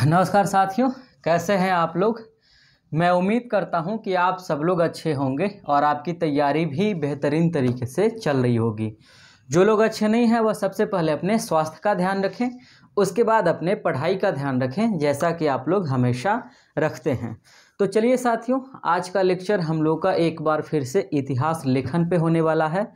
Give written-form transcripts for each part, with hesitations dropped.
नमस्कार साथियों, कैसे हैं आप लोग। मैं उम्मीद करता हूं कि आप सब लोग अच्छे होंगे और आपकी तैयारी भी बेहतरीन तरीके से चल रही होगी। जो लोग अच्छे नहीं हैं वह सबसे पहले अपने स्वास्थ्य का ध्यान रखें, उसके बाद अपने पढ़ाई का ध्यान रखें, जैसा कि आप लोग हमेशा रखते हैं। तो चलिए साथियों, आज का लेक्चर हम लोग का एक बार फिर से इतिहास लेखन पे होने वाला है।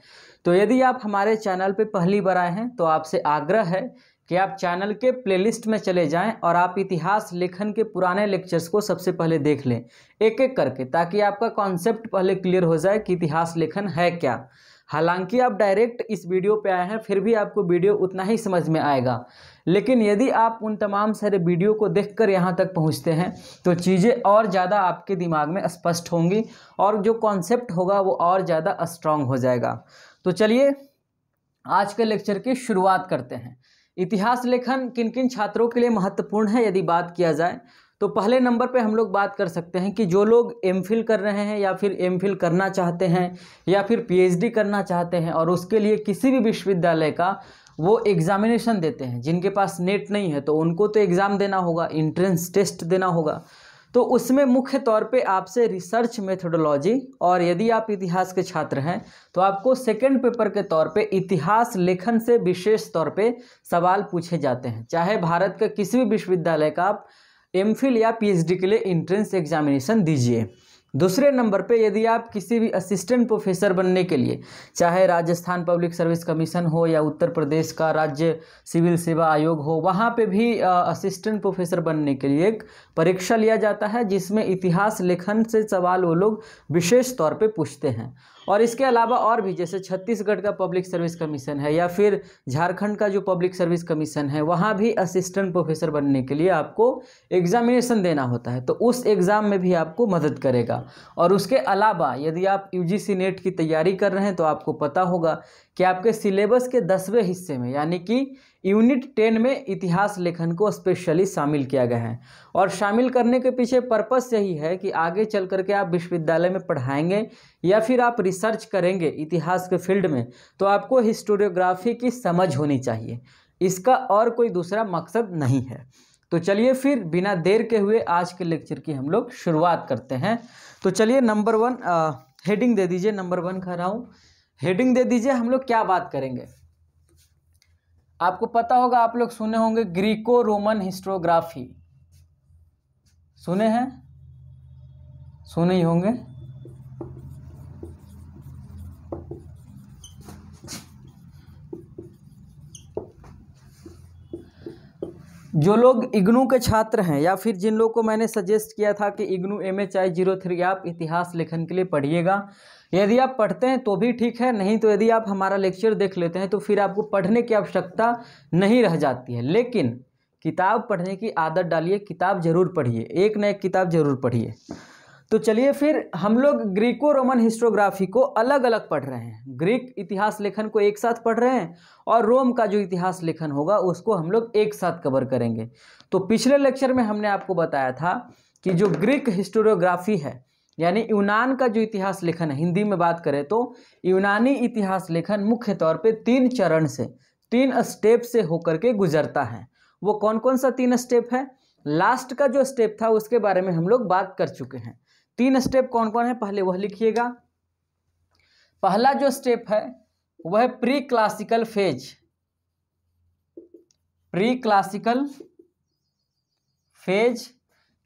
तो यदि आप हमारे चैनल पे पहली बार आए हैं तो आपसे आग्रह है कि आप चैनल के प्लेलिस्ट में चले जाएं और आप इतिहास लेखन के पुराने लेक्चर्स को सबसे पहले देख लें एक एक करके, ताकि आपका कॉन्सेप्ट पहले क्लियर हो जाए कि इतिहास लेखन है क्या। हालांकि आप डायरेक्ट इस वीडियो पे आए हैं फिर भी आपको वीडियो उतना ही समझ में आएगा, लेकिन यदि आप उन तमाम सारे वीडियो को देखकर यहाँ तक पहुँचते हैं तो चीज़ें और ज़्यादा आपके दिमाग में स्पष्ट होंगी और जो कॉन्सेप्ट होगा वो और ज़्यादा स्ट्रांग हो जाएगा। तो चलिए आज के लेक्चर की शुरुआत करते हैं। इतिहास लेखन किन किन छात्रों के लिए महत्वपूर्ण है यदि बात किया जाए तो पहले नंबर पे हम लोग बात कर सकते हैं कि जो लोग एमफिल कर रहे हैं या फिर एमफिल करना चाहते हैं या फिर पीएचडी करना चाहते हैं और उसके लिए किसी भी विश्वविद्यालय का वो एग्जामिनेशन देते हैं। जिनके पास नेट नहीं है तो उनको तो एग्ज़ाम देना होगा, एंट्रेंस टेस्ट देना होगा। तो उसमें मुख्य तौर पे आपसे रिसर्च मेथोडोलॉजी, और यदि आप इतिहास के छात्र हैं तो आपको सेकंड पेपर के तौर पे इतिहास लेखन से विशेष तौर पे सवाल पूछे जाते हैं। चाहे भारत के किसी भी विश्वविद्यालय का आप एमफिल या पीएचडी के लिए एंट्रेंस एग्जामिनेशन दीजिए। दूसरे नंबर पे यदि आप किसी भी असिस्टेंट प्रोफेसर बनने के लिए, चाहे राजस्थान पब्लिक सर्विस कमीशन हो या उत्तर प्रदेश का राज्य सिविल सेवा आयोग हो, वहाँ पे भी असिस्टेंट प्रोफेसर बनने के लिए एक परीक्षा लिया जाता है जिसमें इतिहास लेखन से सवाल वो लोग विशेष तौर पे पूछते हैं। और इसके अलावा और भी, जैसे छत्तीसगढ़ का पब्लिक सर्विस कमीशन है या फिर झारखंड का जो पब्लिक सर्विस कमीशन है, वहाँ भी असिस्टेंट प्रोफेसर बनने के लिए आपको एग्जामिनेशन देना होता है, तो उस एग्ज़ाम में भी आपको मदद करेगा। और उसके अलावा यदि आप यूजीसी नेट की तैयारी कर रहे हैं तो आपको पता होगा कि आपके सिलेबस के 10वें हिस्से में यानी कि यूनिट 10 में इतिहास लेखन को स्पेशली शामिल किया गया है। और शामिल करने के पीछे पर्पस यही है कि आगे चल करके आप विश्वविद्यालय में पढ़ाएंगे या फिर आप रिसर्च करेंगे इतिहास के फील्ड में तो आपको हिस्टोरियोग्राफी की समझ होनी चाहिए। इसका और कोई दूसरा मकसद नहीं है। तो चलिए फिर बिना देर के हुए आज के लेक्चर की हम लोग शुरुआत करते हैं। तो चलिए नंबर 1 हेडिंग दे दीजिए। नंबर 1 कह रहा हूँ, हेडिंग दे दीजिए। हम लोग क्या बात करेंगे, आपको पता होगा, आप लोग सुने होंगे ग्रीको रोमन हिस्टोग्राफी। सुने हैं? सुने ही होंगे। जो लोग इग्नू के छात्र हैं या फिर जिन लोगों को मैंने सजेस्ट किया था कि इग्नू MHI 03 आप इतिहास लेखन के लिए पढ़िएगा, यदि आप पढ़ते हैं तो भी ठीक है, नहीं तो यदि आप हमारा लेक्चर देख लेते हैं तो फिर आपको पढ़ने की आवश्यकता नहीं रह जाती है। लेकिन किताब पढ़ने की आदत डालिए, किताब जरूर पढ़िए, एक न एक किताब जरूर पढ़िए। तो चलिए फिर हम लोग ग्रीको रोमन हिस्टोग्राफी को अलग अलग पढ़ रहे हैं। ग्रीक इतिहास लेखन को एक साथ पढ़ रहे हैं और रोम का जो इतिहास लेखन होगा उसको हम लोग एक साथ कवर करेंगे। तो पिछले लेक्चर में हमने आपको बताया था कि जो ग्रीक हिस्टोरियोग्राफी है यानी यूनान का जो इतिहास लेखन है, हिंदी में बात करें तो यूनानी इतिहास लेखन मुख्य तौर पे 3 चरण से, 3 स्टेप से होकर के गुजरता है। वो कौन कौन सा 3 स्टेप है? लास्ट का जो स्टेप था उसके बारे में हम लोग बात कर चुके हैं। 3 स्टेप कौन कौन है पहले वह लिखिएगा। पहला जो स्टेप है वह है pre classical phase. Pre classical phase,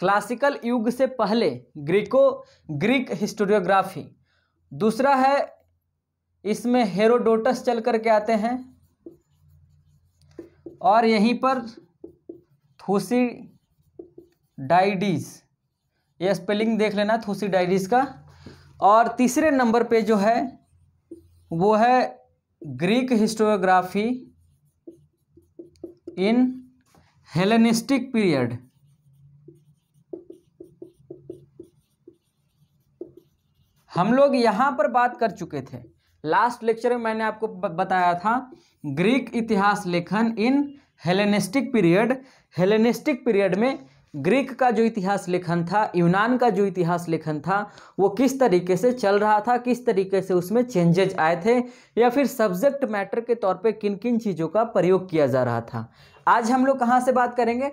classical युग से पहले ग्रीक हिस्टोरियोग्राफी। दूसरा है, इसमें हेरोडोटस चल करके आते हैं और यहीं पर थुसिडाइडिस, ये स्पेलिंग देख लेना थुसिडाइडिस का। और तीसरे नंबर पे जो है वो है ग्रीक हिस्टोरियोग्राफी इन हेलेनिस्टिक पीरियड। हम लोग यहाँ पर बात कर चुके थे, लास्ट लेक्चर में मैंने आपको बताया था ग्रीक इतिहास लेखन इन हेलेनिस्टिक पीरियड। हेलेनिस्टिक पीरियड में ग्रीक का जो इतिहास लेखन था, यूनान का जो इतिहास लेखन था, वो किस तरीके से चल रहा था, किस तरीके से उसमें चेंजेज आए थे, या फिर सब्जेक्ट मैटर के तौर पे किन किन चीज़ों का प्रयोग किया जा रहा था। आज हम लोग कहाँ से बात करेंगे?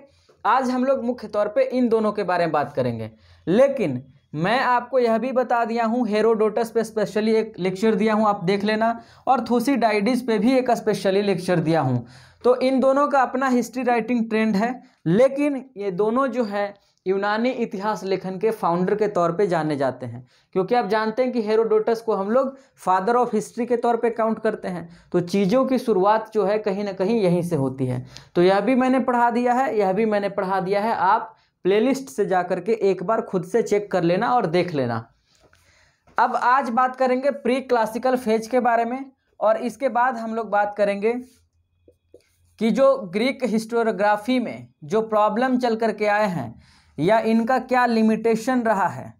आज हम लोग मुख्य तौर पे इन दोनों के बारे में बात करेंगे। लेकिन मैं आपको यह भी बता दिया हूँ, हेरोडोटस पे स्पेशली एक लेक्चर दिया हूँ, आप देख लेना, और थुसिडाइडिस पे भी एक स्पेशली लेक्चर दिया हूँ। तो इन दोनों का अपना हिस्ट्री राइटिंग ट्रेंड है, लेकिन ये दोनों जो है यूनानी इतिहास लेखन के फाउंडर के तौर पे जाने जाते हैं, क्योंकि आप जानते हैं कि हेरोडोटस को हम लोग फादर ऑफ हिस्ट्री के तौर पे काउंट करते हैं। तो चीज़ों की शुरुआत जो है कहीं ना कहीं यहीं से होती है। तो यह भी मैंने पढ़ा दिया है, यह भी मैंने पढ़ा दिया है, आप प्लेलिस्ट से जाकर के एक बार खुद से चेक कर लेना और देख लेना। अब आज बात करेंगे प्री क्लासिकल फेज के बारे में, और इसके बाद हम लोग बात करेंगे कि जो ग्रीक हिस्टोरियोग्राफी में जो प्रॉब्लम चल करके आए हैं या इनका क्या लिमिटेशन रहा है,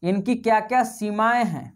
इनकी क्या क्या सीमाएं हैं,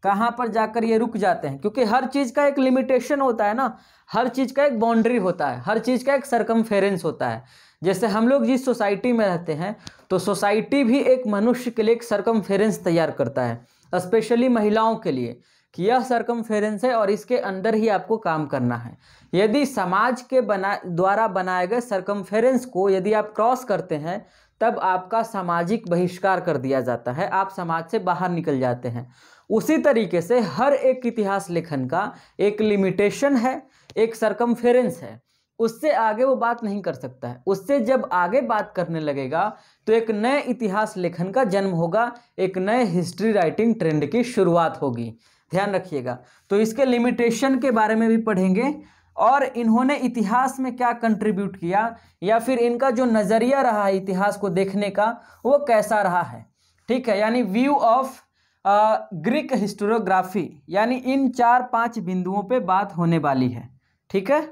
कहाँ पर जाकर ये रुक जाते हैं, क्योंकि हर चीज़ का एक लिमिटेशन होता है ना, हर चीज़ का एक बाउंड्री होता है, हर चीज़ का एक सरकमफेरेंस होता है। जैसे हम लोग जिस सोसाइटी में रहते हैं तो सोसाइटी भी एक मनुष्य के लिए एक सरकमफेरेंस तैयार करता है, स्पेशली महिलाओं के लिए, कि यह सरकमफेरेंस है और इसके अंदर ही आपको काम करना है। यदि समाज के द्वारा बनाए गए सरकमफेरेंस को यदि आप क्रॉस करते हैं तब आपका सामाजिक बहिष्कार कर दिया जाता है, आप समाज से बाहर निकल जाते हैं। उसी तरीके से हर एक इतिहास लेखन का एक लिमिटेशन है, एक सरकमफेरेंस है, उससे आगे वो बात नहीं कर सकता है। उससे जब आगे बात करने लगेगा तो एक नए इतिहास लेखन का जन्म होगा, एक नए हिस्ट्री राइटिंग ट्रेंड की शुरुआत होगी। ध्यान रखिएगा। तो इसके लिमिटेशन के बारे में भी पढ़ेंगे और इन्होंने इतिहास में क्या कंट्रीब्यूट किया या फिर इनका जो नज़रिया रहा है इतिहास को देखने का वो कैसा रहा है। ठीक है, यानी व्यू ऑफ ग्रीक हिस्टोरियोग्राफी, यानी इन 4-5 बिंदुओं पे बात होने वाली है। ठीक है,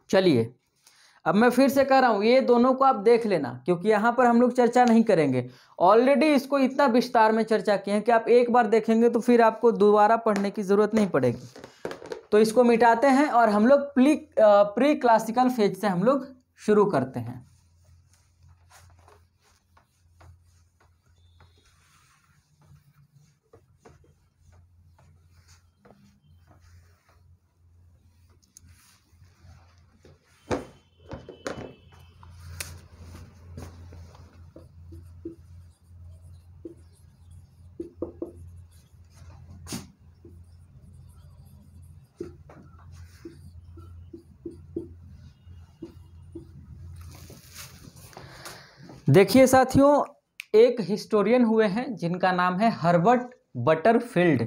चलिए अब मैं फिर से कह रहा हूँ, ये दोनों को आप देख लेना, क्योंकि यहाँ पर हम लोग चर्चा नहीं करेंगे। ऑलरेडी इसको इतना विस्तार में चर्चा किए हैं कि आप एक बार देखेंगे तो फिर आपको दोबारा पढ़ने की ज़रूरत नहीं पड़ेगी। तो इसको मिटाते हैं और हम लोग प्री क्लासिकल फेज से हम लोग शुरू करते हैं। देखिए साथियों, एक हिस्टोरियन हुए हैं जिनका नाम है हर्बर्ट बटरफील्ड।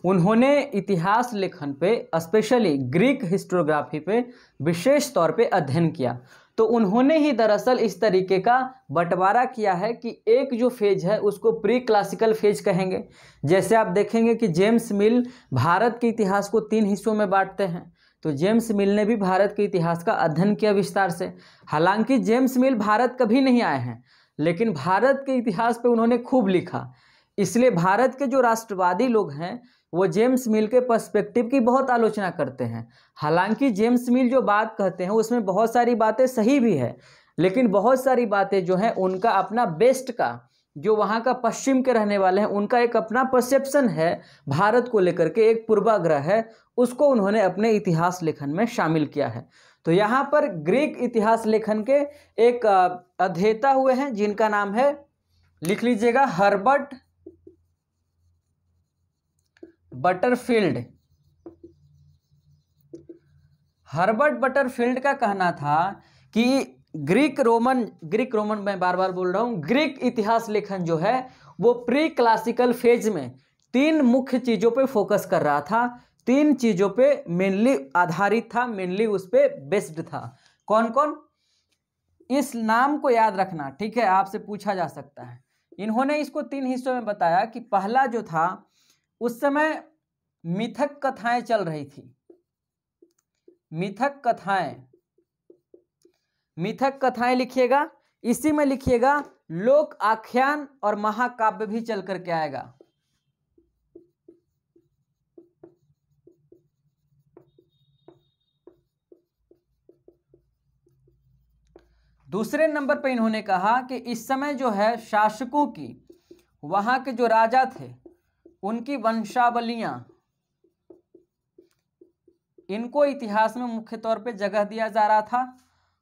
उन्होंने इतिहास लेखन पे स्पेशली ग्रीक हिस्टोग्राफी पे विशेष तौर पे अध्ययन किया। तो उन्होंने ही दरअसल इस तरीके का बंटवारा किया है कि एक जो फेज है उसको प्री क्लासिकल फेज कहेंगे। जैसे आप देखेंगे कि जेम्स मिल भारत के इतिहास को 3 हिस्सों में बांटते हैं। तो जेम्स मिल ने भी भारत के इतिहास का अध्ययन किया विस्तार से। हालांकि जेम्स मिल भारत कभी नहीं आए हैं, लेकिन भारत के इतिहास पे उन्होंने खूब लिखा। इसलिए भारत के जो राष्ट्रवादी लोग हैं वो जेम्स मिल के पर्सपेक्टिव की बहुत आलोचना करते हैं। हालांकि जेम्स मिल जो बात कहते हैं उसमें बहुत सारी बातें सही भी है, लेकिन बहुत सारी बातें जो हैं उनका अपना बेस्ट का, जो वहाँ का पश्चिम के रहने वाले हैं उनका एक अपना परसेप्शन है भारत को लेकर के, एक पूर्वाग्रह है, उसको उन्होंने अपने इतिहास लेखन में शामिल किया है। तो यहाँ पर ग्रीक इतिहास लेखन के एक अध्येता हुए हैं जिनका नाम है, लिख लीजिएगा, हर्बर्ट बटरफील्ड। हर्बर्ट बटरफील्ड का कहना था कि ग्रीक रोमन मैं बार बार बोल रहा हूँ, ग्रीक इतिहास लेखन जो है वो प्री क्लासिकल फेज में 3 मुख्य चीज़ों पे फोकस कर रहा था, 3 चीज़ों पे मेनली आधारित था, मेनली उस पर बेस्ड था। कौन कौन, इस नाम को याद रखना, ठीक है, आपसे पूछा जा सकता है। इन्होंने इसको 3 हिस्सों में बताया कि पहला जो था, उस समय मिथक कथाएं चल रही थी। मिथक कथाएं लिखिएगा, इसी में लिखिएगा लोक आख्यान और महाकाव्य भी चल करके आएगा। दूसरे नंबर पे इन्होंने कहा कि इस समय जो है शासकों की, वहां के जो राजा थे उनकी वंशावलियां, इनको इतिहास में मुख्य तौर पे जगह दिया जा रहा था।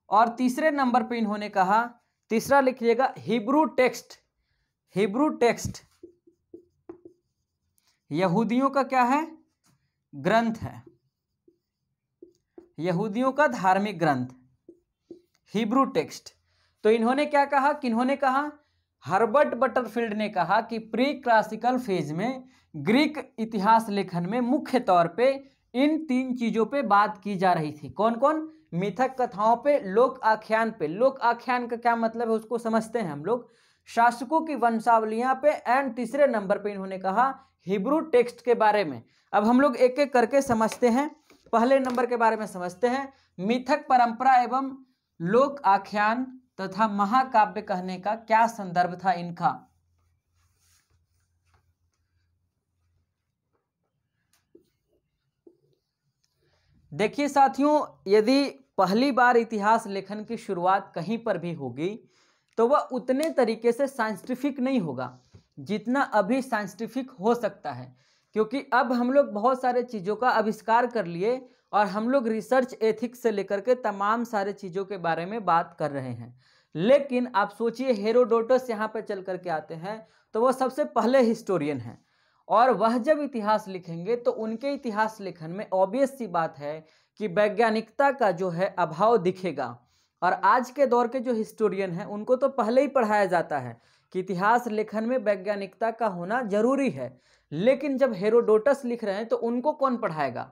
और तीसरे नंबर पे इन्होंने कहा, तीसरा लिखिएगा हिब्रू टेक्स्ट। हिब्रू टेक्स्ट यहूदियों का क्या है? ग्रंथ है, यहूदियों का धार्मिक ग्रंथ हिब्रू टेक्स्ट। तो इन्होंने क्या कहा, किन्होंने कहा? हर्बर्ट बटरफील्ड ने कहा कि प्री क्लासिकल फेज में ग्रीक इतिहास लेखन में मुख्य तौर पे इन 3 चीजों पे बात की जा रही थी। कौन कौन? मिथक कथाओं पे, लोक आख्यान पे। लोक आख्यान का क्या मतलब है उसको समझते हैं हम लोग। शासकों की वंशावलियां पे, एंड तीसरे नंबर पे इन्होंने कहा हिब्रू टेक्स्ट के बारे में। अब हम लोग एक एक करके समझते हैं। पहले नंबर के बारे में समझते हैं। मिथक परंपरा एवं लोक आख्यान तथा महाकाव्य कहने का क्या संदर्भ था इनका? देखिए साथियों, यदि पहली बार इतिहास लेखन की शुरुआत कहीं पर भी होगी तो वह उतने तरीके से साइंटिफिक नहीं होगा जितना अभी साइंटिफिक हो सकता है, क्योंकि अब हम लोग बहुत सारे चीज़ों का आविष्कार कर लिए और हम लोग रिसर्च एथिक्स से लेकर के तमाम सारे चीज़ों के बारे में बात कर रहे हैं। लेकिन आप सोचिए, हेरोडोटस यहाँ पर चल करके आते हैं तो वह सबसे पहले हिस्टोरियन हैं, और वह जब इतिहास लिखेंगे तो उनके इतिहास लेखन में ऑब्वियस सी बात है कि वैज्ञानिकता का जो है अभाव दिखेगा। और आज के दौर के जो हिस्टोरियन हैं उनको तो पहले ही पढ़ाया जाता है कि इतिहास लेखन में वैज्ञानिकता का होना जरूरी है, लेकिन जब हेरोडोटस लिख रहे हैं तो उनको कौन पढ़ाएगा?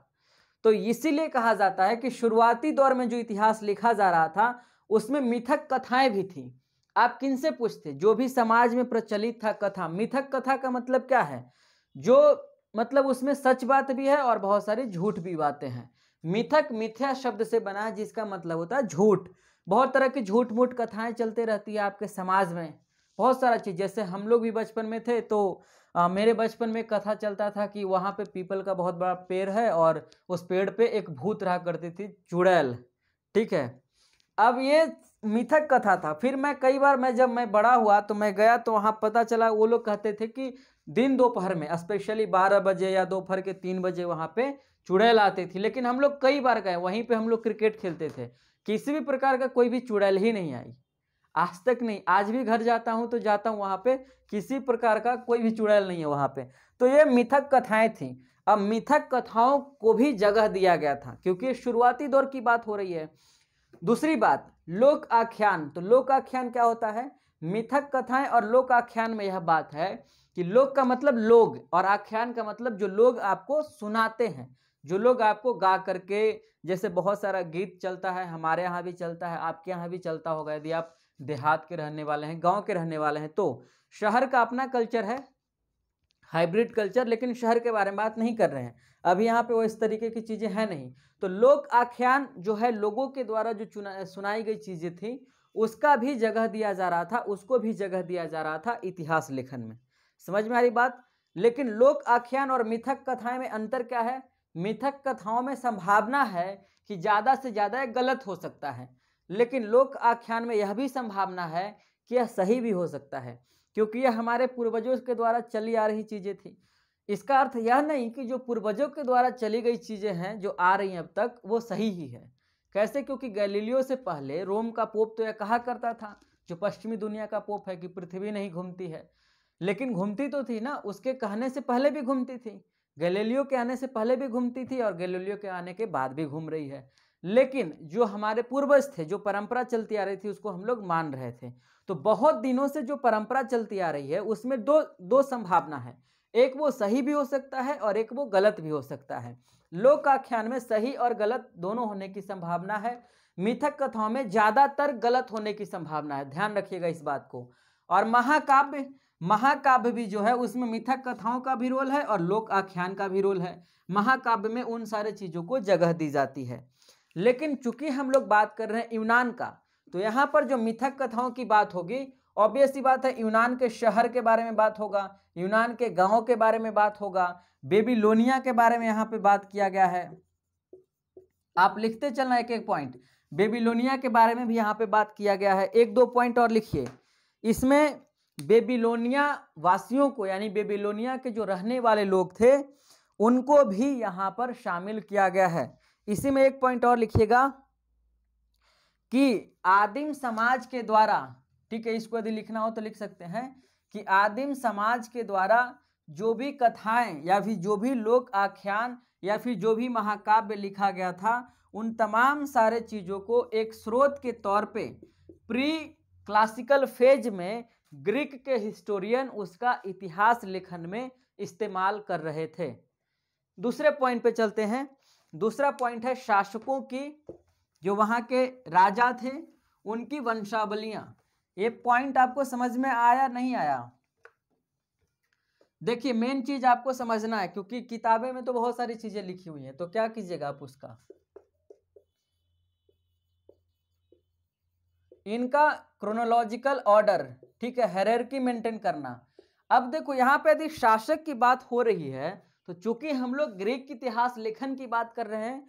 तो इसीलिए कहा जाता है कि शुरुआती दौर में जो इतिहास लिखा जा रहा था उसमें मिथक कथाएं भी थी। आप किनसे पूछते? जो भी समाज में प्रचलित था कथा। मिथक कथा का मतलब क्या है? जो मतलब उसमें सच बात भी है और बहुत सारी झूठ भी बातें हैं। मिथक मिथ्या शब्द से बना है जिसका मतलब होता है झूठ। बहुत तरह की झूठ मूठ कथाएं चलते रहती है आपके समाज में, बहुत सारा चीज़। जैसे हम लोग भी बचपन में थे तो मेरे बचपन में कथा चलता था कि वहाँ पे पीपल का बहुत बड़ा पेड़ है और उस पेड़ पे एक भूत रहा करती थी, चुड़ैल। ठीक है, अब ये मिथक कथा था। फिर मैं कई बार जब मैं बड़ा हुआ तो मैं गया तो वहाँ पता चला वो लोग कहते थे कि दिन दोपहर में स्पेशली 12 बजे या दोपहर के 3 बजे वहाँ पे चुड़ैल आती थी। लेकिन हम लोग कई बार गए, वहीं पे हम लोग क्रिकेट खेलते थे, किसी भी प्रकार का कोई भी चुड़ैल ही नहीं आई, आज तक नहीं। आज भी घर जाता हूँ तो जाता हूँ वहाँ पे, किसी प्रकार का कोई भी चुड़ैल नहीं है वहाँ पे। तो ये मिथक कथाएं थी। अब मिथक कथाओं को भी जगह दिया गया था क्योंकि शुरुआती दौर की बात हो रही है। दूसरी बात, लोक आख्यान। तो लोक आख्यान क्या होता है? मिथक कथाएं और लोक आख्यान में यह बात है कि लोक का मतलब लोग और आख्यान का मतलब जो लोग आपको सुनाते हैं, जो लोग आपको गा करके, जैसे बहुत सारा गीत चलता है, हमारे यहाँ भी चलता है, आपके यहाँ भी चलता होगा यदि आप देहात के रहने वाले हैं, गांव के रहने वाले हैं। तो शहर का अपना कल्चर है, हाइब्रिड कल्चर, लेकिन शहर के बारे में बात नहीं कर रहे हैं अभी, यहाँ पे वो इस तरीके की चीज़ें हैं नहीं। तो लोक आख्यान जो है लोगों के द्वारा जो सुनाई गई चीज़ें थी उसका भी जगह दिया जा रहा था, उसको भी जगह दिया जा रहा था इतिहास लेखन में। समझ में आ रही बात? लेकिन लोक आख्यान और मिथक कथाएं में अंतर क्या है? मिथक कथाओं में संभावना है कि ज़्यादा से ज़्यादा यह गलत हो सकता है, लेकिन लोक आख्यान में यह भी संभावना है कि यह सही भी हो सकता है, क्योंकि यह हमारे पूर्वजों के द्वारा चली आ रही चीज़ें थी। इसका अर्थ यह नहीं कि जो पूर्वजों के द्वारा चली गई चीज़ें हैं जो आ रही हैं अब तक वो सही ही है। कैसे? क्योंकि गैलीलियो से पहले रोम का पोप तो यह कहा करता था, जो पश्चिमी दुनिया का पोप है, कि पृथ्वी नहीं घूमती है, लेकिन घूमती तो थी ना, उसके कहने से पहले भी घूमती थी, गैलीलियो के आने से पहले भी घूमती थी और गैलीलियो के आने के बाद भी घूम रही है। लेकिन जो हमारे पूर्वज थे, जो परंपरा चलती आ रही थी, उसको हम लोग मान रहे थे। तो बहुत दिनों से जो परंपरा चलती आ रही है उसमें दो संभावना है, एक वो सही भी हो सकता है और एक वो गलत भी हो सकता है। लोक आख्यान में सही और गलत दोनों होने की संभावना है, मिथक कथाओं में ज्यादातर गलत होने की संभावना है, ध्यान रखिएगा इस बात को। और महाकाव्य भी जो है उसमें मिथक कथाओं का भी रोल है और लोक आख्यान का भी रोल है। महाकाव्य में उन सारे चीजों को जगह दी जाती है। लेकिन चूंकि हम लोग बात कर रहे हैं यूनान का, तो यहाँ पर जो मिथक कथाओं की बात होगी, ऑब्वियस सी बात है, यूनान के शहर के बारे में बात होगा, यूनान के गांवों के बारे में बात होगा, बेबीलोनिया के बारे में यहाँ पे बात किया गया है। आप लिखते चलना एक एक पॉइंट, बेबीलोनिया के बारे में भी यहाँ पे बात किया गया है। एक दो पॉइंट और लिखिए। इसमें बेबीलोनिया वासियों को, यानी बेबीलोनिया के जो रहने वाले लोग थे, उनको भी यहाँ पर शामिल किया गया है। इसी में एक पॉइंट और लिखिएगा कि आदिम समाज के द्वारा, ठीक है, इसको यदि लिखना हो तो लिख सकते हैं कि आदिम समाज के द्वारा जो भी कथाएं या फिर जो भी लोक आख्यान या फिर जो भी महाकाव्य लिखा गया था, उन तमाम सारे चीज़ों को एक स्रोत के तौर पे प्री क्लासिकल फेज में ग्रीक के हिस्टोरियन उसका इतिहास लेखन में इस्तेमाल कर रहे थे। दूसरे पॉइंट पे चलते हैं। दूसरा पॉइंट है शासकों की, जो वहाँ के राजा थे उनकी वंशावलियाँ। ये पॉइंट आपको समझ में आया नहीं आया? देखिए मेन चीज आपको समझना है, क्योंकि किताबें में तो बहुत सारी चीजें लिखी हुई हैं, तो क्या कीजिएगा आप उसका, इनका क्रोनोलॉजिकल ऑर्डर, ठीक है, हायरार्की मेंटेन करना। अब देखो यहाँ पे यदि शासक की बात हो रही है तो चूंकि हम लोग ग्रीक इतिहास लेखन की बात कर रहे हैं,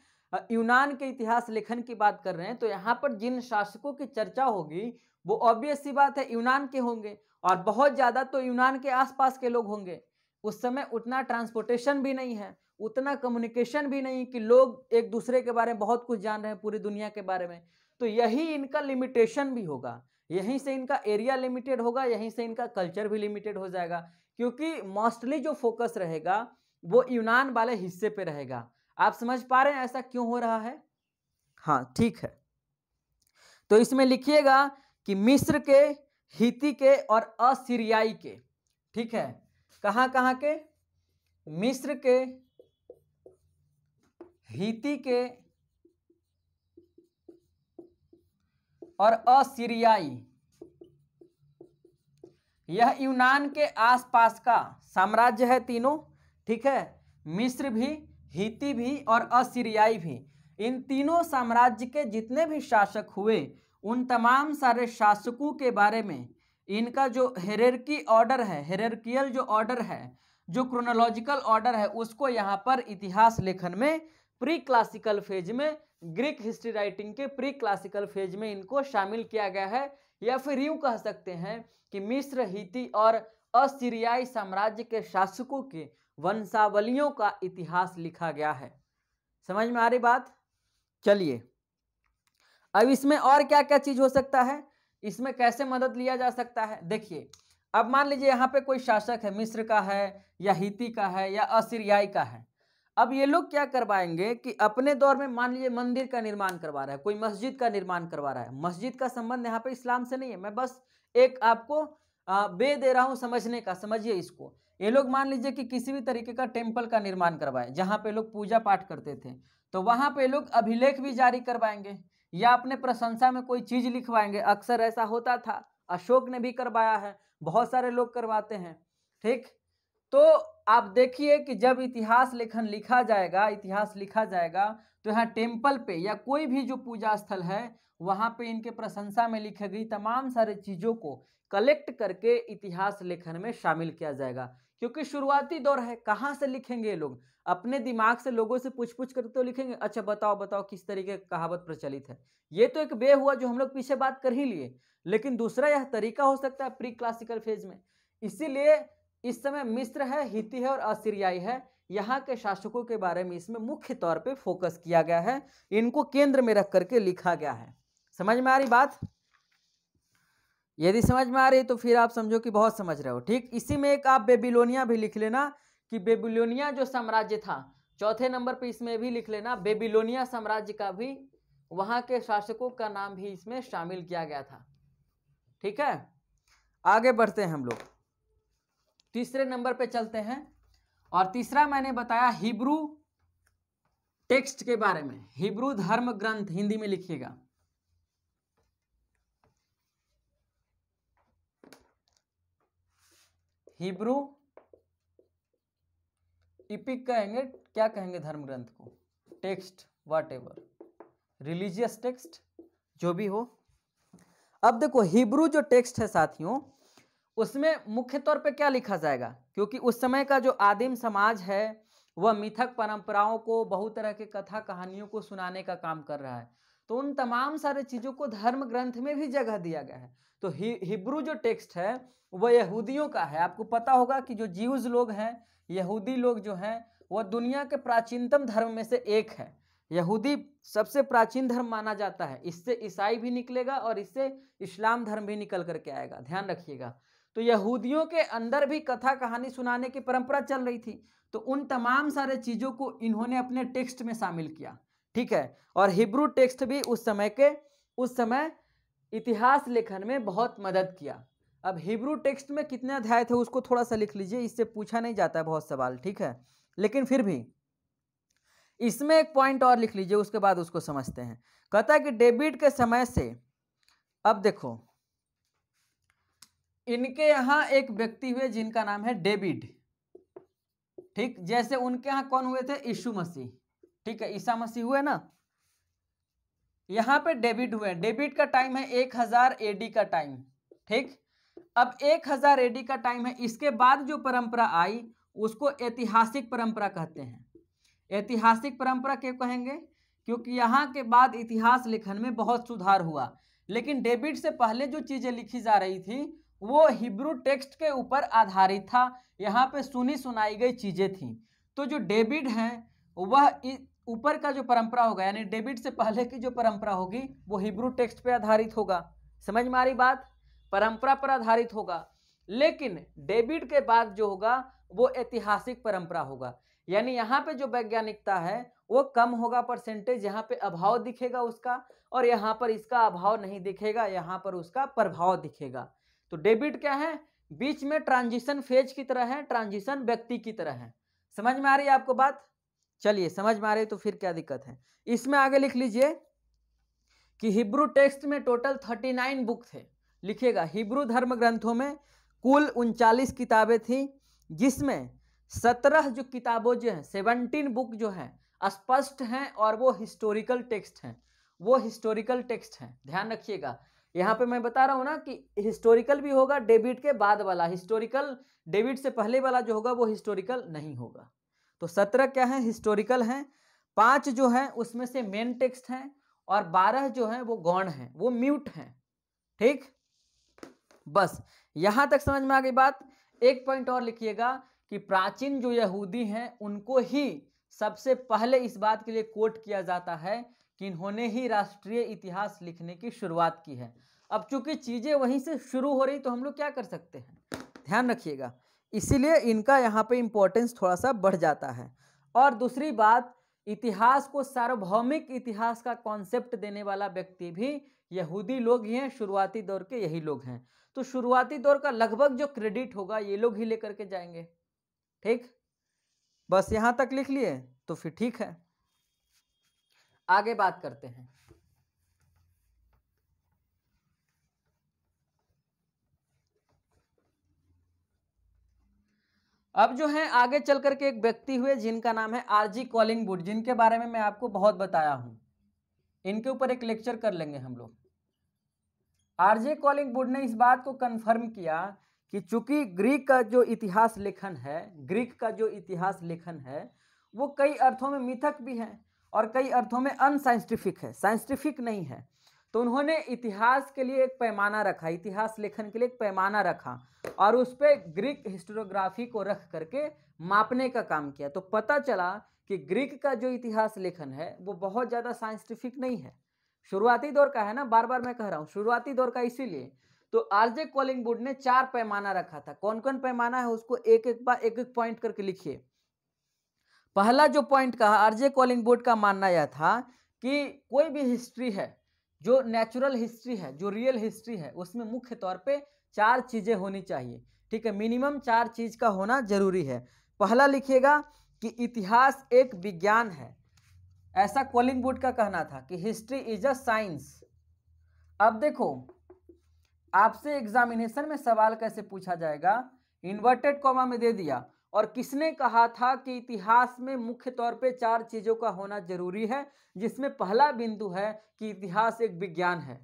यूनान के इतिहास लेखन की बात कर रहे हैं, तो यहाँ पर जिन शासकों की चर्चा होगी वो ऑब्वियस सी बात है यूनान के होंगे, और बहुत ज़्यादा तो यूनान के आसपास के लोग होंगे। उस समय उतना ट्रांसपोर्टेशन भी नहीं है, उतना कम्युनिकेशन भी नहीं कि लोग एक दूसरे के बारे में बहुत कुछ जान रहे हैं, पूरी दुनिया के बारे में। तो यही इनका लिमिटेशन भी होगा, यहीं से इनका एरिया लिमिटेड होगा, यहीं से इनका कल्चर भी लिमिटेड हो जाएगा, क्योंकि मोस्टली जो फोकस रहेगा वो यूनान वाले हिस्से पे रहेगा। आप समझ पा रहे हैं ऐसा क्यों हो रहा है? हाँ ठीक है, तो इसमें लिखिएगा कि मिस्र के, हिती के और असीरियाई के, ठीक है, कहाँ कहाँ के? मिस्र के, हिती के और असीरियाई, यह यूनान के आसपास का साम्राज्य है तीनों, ठीक है, मिस्र भी, हिती भी और असीरियाई भी। इन तीनों साम्राज्य के जितने भी शासक हुए उन तमाम सारे शासकों के बारे में इनका जो हायरार्की ऑर्डर है, हायरार्कियल जो ऑर्डर है, जो क्रोनोलॉजिकल ऑर्डर है, उसको यहाँ पर इतिहास लेखन में प्री क्लासिकल फेज में, ग्रीक हिस्ट्री राइटिंग के प्री क्लासिकल फेज में इनको शामिल किया गया है। या फिर यूं कह सकते हैं कि मिस्र, हिती और असीरियाई साम्राज्य के शासकों के वंशावलियों का इतिहास लिखा गया है। समझ में आ रही बात? चलिए अब इसमें और क्या क्या चीज हो सकता है, इसमें कैसे मदद लिया जा सकता है। देखिए अब मान लीजिए यहाँ पे कोई शासक है, मिस्र का है या हिती का है या असीरियाई का है। अब ये लोग क्या करवाएंगे कि अपने दौर में मान लीजिए मंदिर का निर्माण करवा रहा है, कोई मस्जिद का निर्माण करवा रहा है। मस्जिद का संबंध यहाँ पे इस्लाम से नहीं है, मैं बस एक आपको बे दे रहा हूँ समझने का, समझिए इसको। ये लोग मान लीजिए कि किसी भी तरीके का टेम्पल का निर्माण करवाए जहाँ पे लोग पूजा पाठ करते थे, तो वहाँ पे लोग अभिलेख भी जारी करवाएंगे या अपने प्रशंसा में कोई चीज लिखवाएंगे। अक्सर ऐसा होता था, अशोक ने भी करवाया है, बहुत सारे लोग करवाते हैं, ठीक। तो आप देखिए कि जब इतिहास लेखन लिखा जाएगा, इतिहास लिखा जाएगा, तो यहाँ टेम्पल पे या कोई भी जो पूजा स्थल है वहाँ पे इनके प्रशंसा में लिखी गई तमाम सारे चीज़ों को कलेक्ट करके इतिहास लेखन में शामिल किया जाएगा। क्योंकि शुरुआती दौर है, कहाँ से लिखेंगे ये लोग? अपने दिमाग से लोगों से पूछ पूछ कर तो लिखेंगे, अच्छा बताओ बताओ किस तरीके की कहावत प्रचलित है। ये तो एक वे हुआ जो हम लोग पीछे बात कर ही लिए, लेकिन दूसरा यह तरीका हो सकता है प्री क्लासिकल फेज में। इसीलिए इस समय मिस्र है, हिती है और असीरियाई है, यहाँ के शासकों के बारे में इसमें मुख्य तौर पे फोकस किया गया है, इनको केंद्र में रख करके लिखा गया है। समझ में आ रही बात? यदि समझ में आ रही तो फिर आप समझो कि बहुत समझ रहे हो, ठीक। इसी में एक आप बेबीलोनिया भी लिख लेना कि बेबीलोनिया जो साम्राज्य था, चौथे नंबर पे इसमें भी लिख लेना बेबीलोनिया साम्राज्य का भी, वहां के शासकों का नाम भी इसमें शामिल किया गया था, ठीक है। आगे बढ़ते हैं हम लोग, तीसरे नंबर पे चलते हैं। और तीसरा मैंने बताया हिब्रू टेक्स्ट के बारे में, हिब्रू धर्म ग्रंथ, हिंदी में लिखिएगा। हिब्रू इपिक कहेंगे, क्या कहेंगे धर्म ग्रंथ को? Text, what ever, religious text जो भी हो। अब देखो हिब्रू जो टेक्स्ट है साथियों, उसमें मुख्य तौर पे क्या लिखा जाएगा? क्योंकि उस समय का जो आदिम समाज है वह मिथक परंपराओं को, बहुत तरह के कथा कहानियों को सुनाने का काम कर रहा है, तो उन तमाम सारे चीज़ों को धर्म ग्रंथ में भी जगह दिया गया है। तो हिब्रू जो टेक्स्ट है वह यहूदियों का है। आपको पता होगा कि जो ज्यूज लोग हैं, यहूदी लोग जो हैं, वह दुनिया के प्राचीनतम धर्म में से एक है। यहूदी सबसे प्राचीन धर्म माना जाता है, इससे ईसाई भी निकलेगा और इससे इस्लाम धर्म भी निकल करके आएगा, ध्यान रखिएगा। तो यहूदियों के अंदर भी कथा कहानी सुनाने की परंपरा चल रही थी, तो उन तमाम सारे चीज़ों को इन्होंने अपने टेक्स्ट में शामिल किया, ठीक है। और हिब्रू टेक्स्ट भी उस समय इतिहास लेखन में बहुत मदद किया। अब हिब्रू टेक्स्ट में कितने अध्याय थे उसको थोड़ा सा लिख लीजिए, इससे पूछा नहीं जाता है बहुत सवाल, ठीक है। लेकिन फिर भी इसमें एक पॉइंट और लिख लीजिए, उसके बाद उसको समझते हैं। कहता है कि डेविड के समय से, अब देखो इनके यहां एक व्यक्ति हुए जिनका नाम है डेविड, ठीक, जैसे उनके यहां कौन हुए थे, यीशु मसीह, ठीक है, ईसा मसीह हुए ना, यहां पे डेविड हुए। डेविड का टाइम है 1000 एडी का टाइम, ठीक। अब 1000 एडी का टाइम है, इसके बाद जो परंपरा आई उसको ऐतिहासिक परंपरा कहते हैं। ऐतिहासिक परंपरा क्यों कहेंगे, क्योंकि यहाँ के बाद इतिहास लेखन में बहुत सुधार हुआ। लेकिन डेविड से पहले जो चीजें लिखी जा रही थी वो हिब्रू टेक्स्ट के ऊपर आधारित था, यहाँ पे सुनी सुनाई गई चीजें थी। तो जो डेविड हैं वह ऊपर का जो परंपरा होगा, यानी डेविड से पहले की जो परंपरा होगी वो हिब्रू टेक्स्ट पे आधारित होगा। समझ में आ रही बात, परंपरा पर आधारित होगा। लेकिन डेविड के बाद जो होगा वो ऐतिहासिक परंपरा होगा, यानी यहाँ पे जो वैज्ञानिकता है वो कम होगा परसेंटेज, यहाँ पे अभाव दिखेगा उसका, और यहाँ पर इसका अभाव नहीं दिखेगा, यहाँ पर उसका प्रभाव दिखेगा। तो डेविड क्या है, बीच में ट्रांजिशन फेज की तरह है, ट्रांजिशन व्यक्ति की तरह है। समझ में आ रही है आपको बात, चलिए समझ में आ रही है तो फिर क्या दिक्कत है। इसमें आगे लिख लीजिए कि हिब्रू टेक्स्ट में टोटल 39 बुक थे, लिखिएगा। हिब्रू धर्म ग्रंथों में कुल 39 किताबें थी, जिसमें 17 जो किताबों जो हैं, 17 बुक जो हैं स्पष्ट हैं और वो हिस्टोरिकल टेक्स्ट हैं, वो हिस्टोरिकल टेक्स्ट हैं। ध्यान रखिएगा, यहाँ पे मैं बता रहा हूँ ना कि हिस्टोरिकल भी होगा, डेविड के बाद वाला हिस्टोरिकल, डेविड से पहले वाला जो होगा वो हिस्टोरिकल नहीं होगा। तो 17 क्या है, हिस्टोरिकल हैं, 5 जो हैं उसमें से मेन टेक्स्ट हैं, और 12 जो हैं वो गौण हैं, वो म्यूट हैं, ठीक। बस यहां तक समझ में आ गई बात। एक पॉइंट और लिखिएगा कि प्राचीन जो यहूदी हैं उनको ही सबसे पहले इस बात के लिए कोट किया जाता है कि इन्होंने ही राष्ट्रीय इतिहास लिखने की शुरुआत की है। अब चूंकि चीजें वहीं से शुरू हो रही तो हम लोग क्या कर सकते हैं, ध्यान रखिएगा, इसीलिए इनका यहाँ पे इंपॉर्टेंस थोड़ा सा बढ़ जाता है। और दूसरी बात, इतिहास को सार्वभौमिक इतिहास का कॉन्सेप्ट देने वाला व्यक्ति भी यहूदी लोग ही हैं, शुरुआती दौर के यही लोग हैं। तो शुरुआती दौर का लगभग जो क्रेडिट होगा ये लोग ही लेकर के जाएंगे, ठीक। बस यहां तक लिख लिए तो फिर ठीक है, आगे बात करते हैं। अब जो है आगे चल करके एक व्यक्ति हुए जिनका नाम है आरजी कॉलिंगवुड, जिनके बारे में मैं आपको बहुत बताया हूं, इनके ऊपर एक लेक्चर कर लेंगे हम लोग। आरजे कॉलिंगवुड ने इस बात को कंफर्म किया कि चूंकि ग्रीक का जो इतिहास लेखन है वो कई अर्थों में मिथक भी है और कई अर्थों में अनसाइंटिफिक है, साइंटिफिक नहीं है। तो उन्होंने इतिहास के लिए एक पैमाना रखा, इतिहास लेखन के लिए एक पैमाना रखा और उस पर ग्रीक हिस्टोग्राफी को रख करके मापने का काम किया। तो पता चला कि ग्रीक का जो इतिहास लेखन है वो बहुत ज़्यादा साइंटिफिक नहीं है, शुरुआती दौर का है ना, बार बार मैं कह रहा हूँ शुरुआती दौर का। इसीलिए तो आरजे कॉलिंगवुड ने 4 पैमाना रखा था। कौन कौन पैमाना है उसको एक एक पॉइंट करके लिखिए। पहला जो पॉइंट कहा आरजे कॉलिंगवुड का मानना यह था कि कोई भी हिस्ट्री है, जो नेचुरल हिस्ट्री है, जो रियल हिस्ट्री है, उसमें मुख्य तौर पे 4 चीजें होनी चाहिए, ठीक है, मिनिमम 4 चीज का होना जरूरी है। पहला लिखिएगा कि इतिहास एक विज्ञान है, ऐसा कॉलिंगवुड का कहना था कि हिस्ट्री इज अ साइंस। अब देखो आपसे एग्जामिनेशन में सवाल कैसे पूछा जाएगा, इन्वर्टेड कॉमा में दे दिया, और किसने कहा था कि इतिहास में मुख्य तौर पे 4 चीजों का होना जरूरी है, जिसमें पहला बिंदु है कि इतिहास एक विज्ञान है।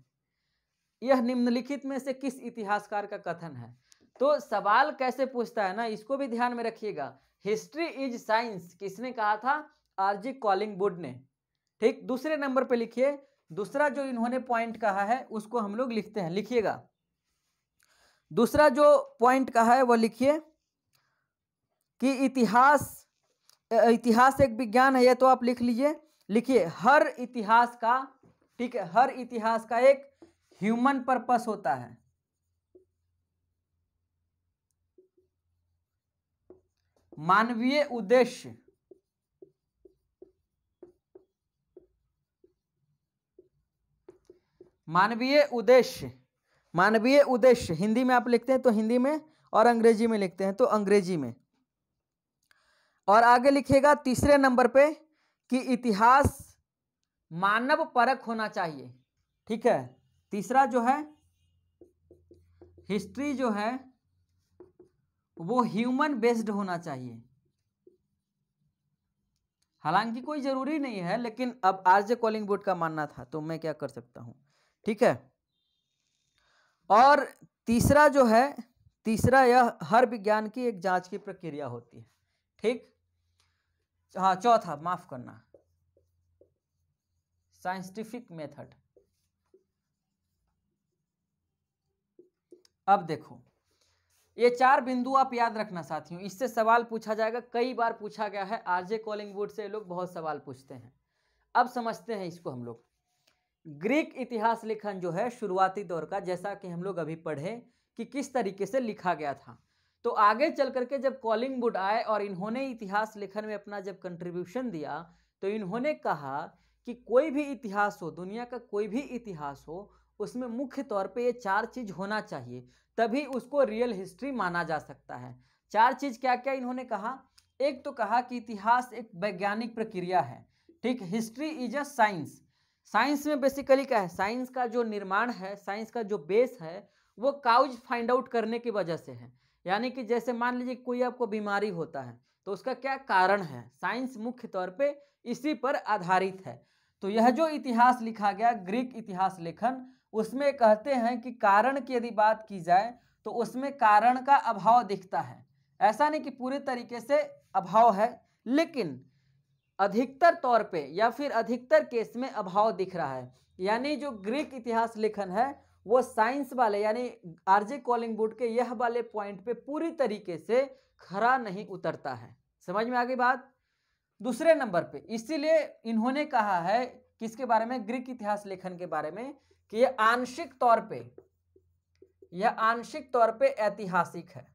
यह निम्नलिखित में से किस इतिहासकार का कथन है। तो सवाल कैसे पूछता है ना, इसको भी ध्यान में रखिएगा। हिस्ट्री इज साइंस किसने कहा था, आरजी कॉलिंगवुड ने, ठीक। दूसरे नंबर पे लिखिए, दूसरा जो इन्होंने पॉइंट कहा है उसको हम लोग लिखते हैं, लिखिएगा। दूसरा जो पॉइंट कहा है वो लिखिए कि इतिहास एक विज्ञान है, ये तो आप लिख लीजिए। लिखिए हर इतिहास का, ठीक है, हर इतिहास का एक ह्यूमन पर्पस होता है। मानवीय उद्देश्य, मानवीय उद्देश्य, मानवीय उद्देश्य हिंदी में आप लिखते हैं तो हिंदी में, और अंग्रेजी में लिखते हैं तो अंग्रेजी में। और आगे लिखिएगा तीसरे नंबर पे कि इतिहास मानव परक होना चाहिए। ठीक है, तीसरा जो है हिस्ट्री जो है वो ह्यूमन बेस्ड होना चाहिए। हालांकि कोई जरूरी नहीं है, लेकिन अब आरजे कॉलिंगवुड का मानना था तो मैं क्या कर सकता हूं। ठीक है, और तीसरा जो है, तीसरा यह हर विज्ञान की एक जांच की प्रक्रिया होती है। ठीक, हाँ चौथा, माफ करना, साइंटिफिक मेथड। अब देखो ये चार बिंदु आप याद रखना साथियों, इससे सवाल पूछा जाएगा, कई बार पूछा गया है आरजे कॉलिंगवुड से, लोग बहुत सवाल पूछते हैं। अब समझते हैं इसको हम लोग। ग्रीक इतिहास लेखन जो है शुरुआती दौर का, जैसा कि हम लोग अभी पढ़े कि किस तरीके से लिखा गया था, तो आगे चल करके जब कॉलिंगवुड आए और इन्होंने इतिहास लेखन में अपना जब कंट्रीब्यूशन दिया, तो इन्होंने कहा कि कोई भी इतिहास हो, दुनिया का कोई भी इतिहास हो, उसमें मुख्य तौर पे ये चार चीज होना चाहिए, तभी उसको रियल हिस्ट्री माना जा सकता है। चार चीज क्या क्या इन्होंने कहा? एक तो कहा कि इतिहास एक वैज्ञानिक प्रक्रिया है। ठीक, history is a science. Science में बेसिकली क्या है, साइंस का जो निर्माण है, साइंस का जो बेस है, वो काउज फाइंड आउट करने की वजह से है। यानी कि जैसे मान लीजिए कोई आपको बीमारी होता है तो उसका क्या कारण है, साइंस मुख्य तौर पे इसी पर आधारित है। तो यह जो इतिहास लिखा गया ग्रीक इतिहास लेखन, उसमें कहते हैं कि कारण की यदि बात की जाए तो उसमें कारण का अभाव दिखता है। ऐसा नहीं कि पूरे तरीके से अभाव है, लेकिन अधिकतर तौर पे या फिर अधिकतर केस में अभाव दिख रहा है। यानी जो ग्रीक इतिहास लेखन है वो साइंस वाले यानी आरजे कॉलिंगवुड के यह वाले पॉइंट पे पूरी तरीके से खरा नहीं उतरता है। समझ में आ गई बात? दूसरे नंबर पे इसीलिए इन्होंने कहा है किसके बारे में, ग्रीक इतिहास लेखन के बारे में, कि यह आंशिक तौर पे ऐतिहासिक है,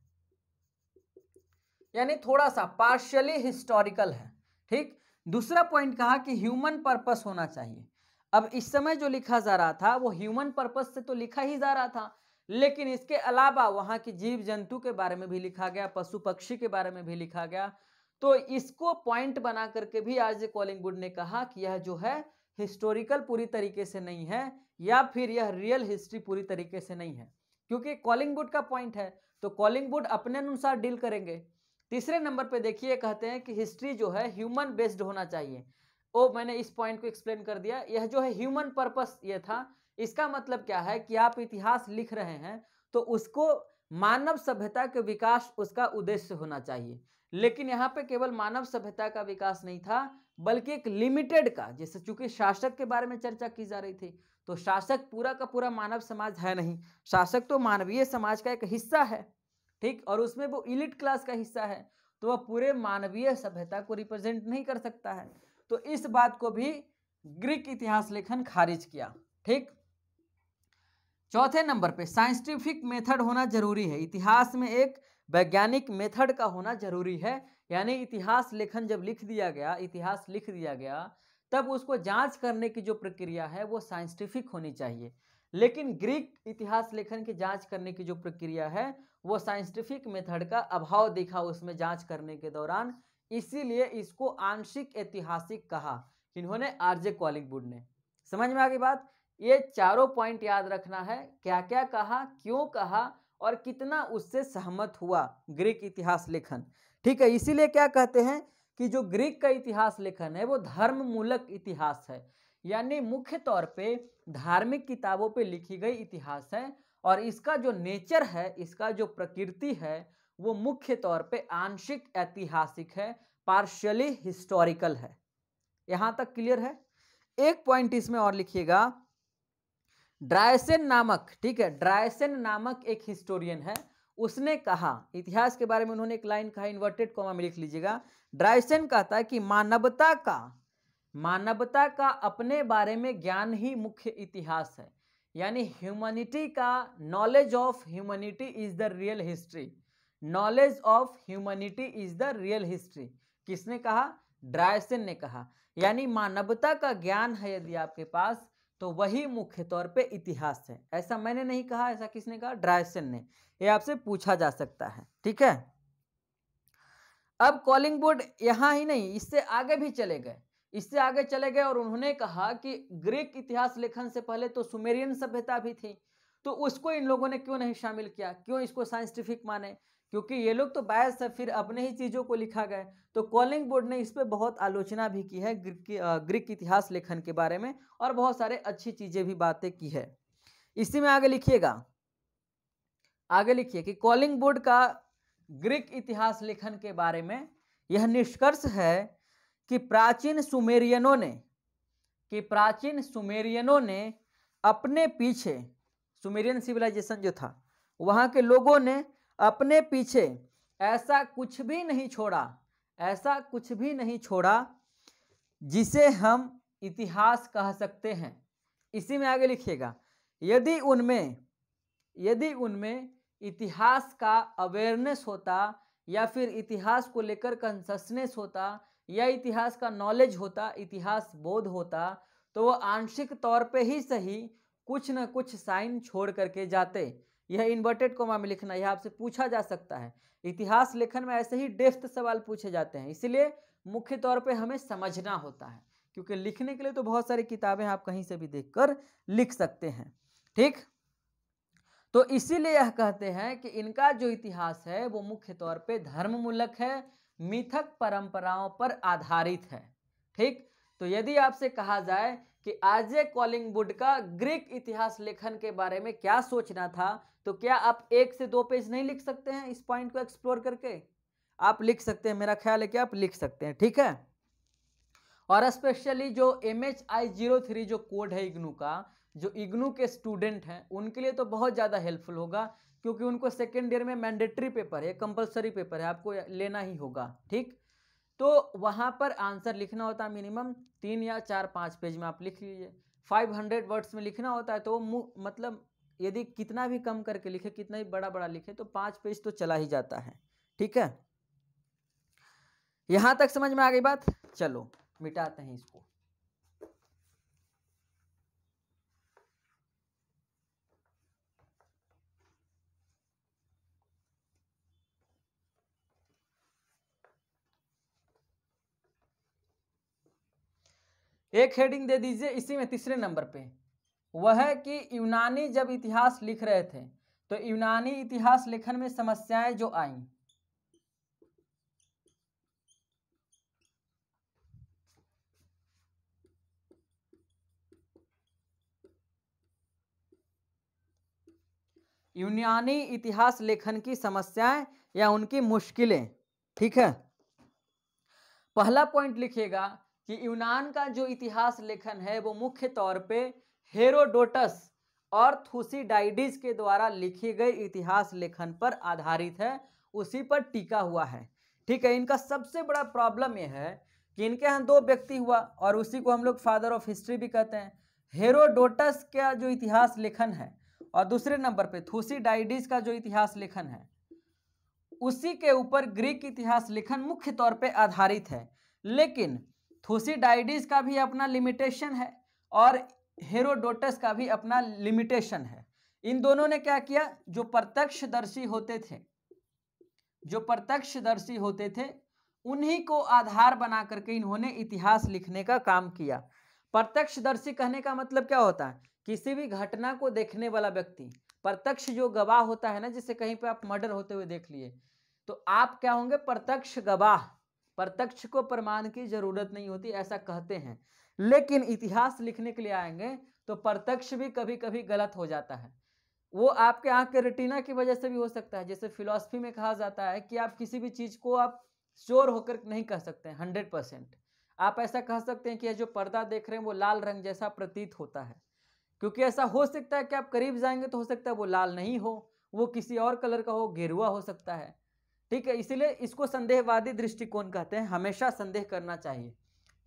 यानी थोड़ा सा पार्शियली हिस्टोरिकल है। ठीक, दूसरा पॉइंट कहा कि ह्यूमन पर्पस होना चाहिए। अब इस समय जो लिखा जा रहा था वो ह्यूमन पर्पस से तो लिखा ही जा रहा था, लेकिन इसके अलावा वहां की जीव जंतु के बारे में भी लिखा गया, पशु पक्षी के बारे में भी लिखा गया। तो इसको पॉइंट बना करके भी आरजे कॉलिंगवुड ने कहा कि यह जो है हिस्टोरिकल पूरी तरीके से नहीं है, या फिर यह रियल हिस्ट्री पूरी तरीके से नहीं है, क्योंकि कॉलिंगवुड का पॉइंट है तो कॉलिंगवुड अपने अनुसार डील करेंगे। तीसरे नंबर पे देखिए कहते हैं कि हिस्ट्री जो है ह्यूमन बेस्ड होना चाहिए। ओ मैंने इस पॉइंट को एक्सप्लेन कर दिया। यह जो है ह्यूमन पर्पस ये था, इसका मतलब क्या है कि आप इतिहास लिख रहे हैं तो उसको मानव सभ्यता के विकास उसका उद्देश्य होना चाहिए। लेकिन यहाँ पे केवल मानव सभ्यता का विकास नहीं था, बल्कि एक लिमिटेड का, जैसे चूंकि शासक के बारे में चर्चा की जा रही थी, तो शासक पूरा का पूरा मानव समाज है नहीं, शासक तो मानवीय समाज का एक हिस्सा है। ठीक, और उसमें वो इलिट क्लास का हिस्सा है, तो वह पूरे मानवीय सभ्यता को रिप्रेजेंट नहीं कर सकता है। तो इस बात को भी ग्रीक इतिहास लेखन खारिज किया। ठीक, चौथे नंबर पे साइंटिफिक मेथड होना जरूरी है। इतिहास में एक वैज्ञानिक मेथड का होना जरूरी है, यानी इतिहास लेखन जब लिख दिया गया, इतिहास लिख दिया गया, तब उसको जांच करने की जो प्रक्रिया है वो साइंटिफिक होनी चाहिए। लेकिन ग्रीक इतिहास लेखन की जांच करने की जो प्रक्रिया है वो साइंटिफिक मेथड का अभाव दिखा उसमें जांच करने के दौरान, इसीलिए इसको आंशिक ऐतिहासिक कहा इन्होंने, आरजे कॉलिंगवुड ने। समझ में आ गई बात? ये चारों पॉइंट याद रखना है, क्या क्या कहा, क्यों कहा और कितना उससे सहमत हुआ ग्रीक इतिहास लेखन। ठीक है, इसीलिए क्या कहते हैं कि जो ग्रीक का इतिहास लेखन है वो धर्म मूलक इतिहास है, यानी मुख्य तौर पे धार्मिक किताबों पे लिखी गई इतिहास है, और इसका जो नेचर है, इसका जो प्रकृति है, वो मुख्य तौर पे आंशिक ऐतिहासिक है, पार्शियली हिस्टोरिकल है। यहां तक क्लियर है? एक पॉइंट इसमें और लिखिएगा, ड्रायसेन नामक, ठीक है, ड्रायसेन नामक एक हिस्टोरियन है, उसने कहा, इतिहास के बारे में उन्होंने एक लाइन कहा, इन्वर्टेड कॉमा में लिख लीजिएगा। ड्रायसेन कहता है कि मानवता का अपने बारे में ज्ञान ही मुख्य इतिहास है। यानी ह्यूमैनिटी का knowledge of humanity is the real history. Knowledge of humanity is the real history. किसने कहा? ड्रायसन ने कहा। यानी मानवता का ज्ञान है यदि आपके पास तो वही मुख्य तौर पे इतिहास है। ऐसा मैंने नहीं कहा, ऐसा किसने कहा? ड्रायसन ने। ये आपसे पूछा जा सकता है। ठीक है, अब कॉलिंग यहां ही नहीं, इससे आगे भी चले गए। इससे आगे चले गए और उन्होंने कहा कि ग्रीक इतिहास लेखन से पहले तो सुमेरियन सभ्यता भी थी, तो उसको इन लोगों ने क्यों नहीं शामिल किया, क्यों इसको साइंटिफिक माने? क्योंकि ये लोग तो बायस है, फिर अपने ही चीज़ों को लिखा गए। तो कॉलिंग ने इस पर बहुत आलोचना भी की है ग्रीक इतिहास लेखन के बारे में, और बहुत सारे अच्छी चीज़ें भी बातें की है। इसी में आगे लिखिएगा, आगे लिखिए कि कॉलिंग का ग्रीक इतिहास लेखन के बारे में यह निष्कर्ष है कि प्राचीन सुमेरियनों ने अपने पीछे, सुमेरियन सिविलाइजेशन जो था वहाँ के लोगों ने अपने पीछे ऐसा कुछ भी नहीं छोड़ा जिसे हम इतिहास कह सकते हैं। इसी में आगे लिखिएगा, यदि उनमें इतिहास का अवेयरनेस होता या फिर इतिहास को लेकर कंससनेस होता या इतिहास का नॉलेज होता, इतिहास बोध होता, तो वो आंशिक तौर पे ही सही कुछ न कुछ साइन छोड़ करके जाते। यह इन्वर्टेड कोमा में लिखना, यह आपसे पूछा जा सकता है। इतिहास लेखन में ऐसे ही डेप्थ सवाल पूछे जाते हैं, इसलिए मुख्य तौर पे हमें समझना होता है, क्योंकि लिखने के लिए तो बहुत सारी किताबें आप कहीं से भी देखकर लिख सकते हैं। ठीक, तो इसीलिए यह कहते हैं कि इनका जो इतिहास है वो मुख्य तौर पे धर्ममूलक है, मिथक परंपराओं पर आधारित है। ठीक, तो यदि आपसे कहा जाए कि आरजे कॉलिंगवुड का ग्रीक इतिहास लेखन के बारे में क्या सोचना था, तो क्या आप 1 से 2 पेज नहीं लिख सकते हैं? इस पॉइंट को एक्सप्लोर करके आप लिख सकते हैं, मेरा ख्याल है कि आप लिख सकते हैं। ठीक है, और स्पेशली जो MHI03 जो कोड है इग्नू का, जो इग्नू के स्टूडेंट हैं उनके लिए तो बहुत ज़्यादा हेल्पफुल होगा, क्योंकि उनको सेकेंड ईयर में मैंडेटरी पेपर है, कंपलसरी पेपर है, आपको लेना ही होगा। ठीक, तो वहाँ पर आंसर लिखना होता है मिनिमम 3 या 4-5 पेज में आप लिख लीजिए। 500 वर्ड्स में लिखना होता है, तो मतलब यदि कितना भी कम करके लिखे, कितना ही बड़ा बड़ा लिखे, तो 5 पेज तो चला ही जाता है। ठीक है, यहाँ तक समझ में आ गई बात? चलो मिटाते हैं इसको। एक हेडिंग दे दीजिए इसी में तीसरे नंबर पे, वह है कि यूनानी जब इतिहास लिख रहे थे तो यूनानी इतिहास लेखन में समस्याएं जो आईं। यूनानी इतिहास लेखन की समस्याएं या उनकी मुश्किलें। ठीक है, पहला पॉइंट लिखिएगा कि यूनान का जो इतिहास लेखन है वो मुख्य तौर पे हेरोडोटस और थुसिडाइडिस के द्वारा लिखी गई इतिहास लेखन पर आधारित है, उसी पर टिका हुआ है। ठीक है, इनका सबसे बड़ा प्रॉब्लम यह है कि इनके यहाँ 2 व्यक्ति हुआ और उसी को हम लोग फादर ऑफ हिस्ट्री भी कहते हैं। हेरोडोटस का जो इतिहास लेखन है और दूसरे नंबर पे थुसिडाइडिस का जो इतिहास लेखन है, उसी के ऊपर ग्रीक इतिहास लेखन मुख्य तौर पे आधारित है। लेकिन थुसिडाइडिस का भी अपना लिमिटेशन है और हेरोडोटस का भी अपना लिमिटेशन है। इन दोनों ने क्या किया, जो प्रत्यक्षदर्शी होते थे उन्हीं को आधार बना करके इन्होंने इतिहास लिखने का काम किया। प्रत्यक्षदर्शी कहने का मतलब क्या होता है? किसी भी घटना को देखने वाला व्यक्ति, प्रत्यक्ष जो गवाह होता है ना, जैसे कहीं पे आप मर्डर होते हुए देख लिए, तो आप क्या होंगे? प्रत्यक्ष गवाह। प्रत्यक्ष को प्रमाण की जरूरत नहीं होती, ऐसा कहते हैं। लेकिन इतिहास लिखने के लिए आएंगे तो प्रत्यक्ष भी कभी कभी गलत हो जाता है। वो आपके आंख के रेटिना की वजह से भी हो सकता है। जैसे फिलॉसफी में कहा जाता है कि आप किसी भी चीज को आप श्योर होकर नहीं कह सकते हैं 100%। आप ऐसा कह सकते हैं कि जो पर्दा देख रहे हैं वो लाल रंग जैसा प्रतीत होता है, क्योंकि ऐसा हो सकता है कि आप करीब जाएंगे तो हो सकता है वो लाल नहीं हो, वो किसी और कलर का हो, गेरुआ हो सकता है। ठीक है, इसीलिए इसको संदेहवादी दृष्टिकोण कहते हैं। हमेशा संदेह करना चाहिए।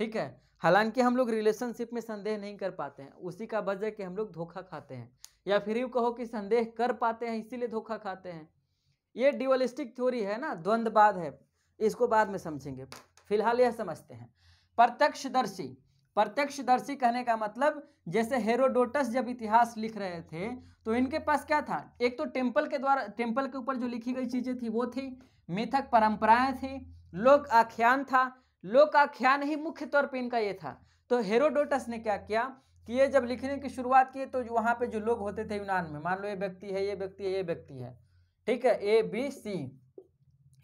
ठीक है, हालांकि हम लोग रिलेशनशिप में संदेह नहीं कर पाते हैं, उसी का वजह है कि हम लोग धोखा खाते हैं, या फिर यूँ कहो कि संदेह कर पाते हैं इसीलिए धोखा खाते हैं। ये ड्यूअलिस्टिक थ्योरी है ना, द्वंद्ववाद है, इसको बाद में समझेंगे, फिलहाल यह समझते हैं। प्रत्यक्षदर्शी, प्रत्यक्षदर्शी कहने का मतलब जैसे हेरोडोटस जब इतिहास लिख रहे थे तो इनके पास क्या था, एक तो टेम्पल के द्वारा, टेम्पल के ऊपर जो लिखी गई चीजें थी वो थी, मिथक परंपराएं थी, लोक आख्यान था, लोक आख्यान ही मुख्य तौर पे इनका ये था। तो हेरोडोटस ने क्या किया कि ये जब लिखने की शुरुआत की तो वहां पे जो लोग होते थे यूनान में, मान लो ये व्यक्ति है, ये व्यक्ति है, ये व्यक्ति है, ठीक है, ए बी सी,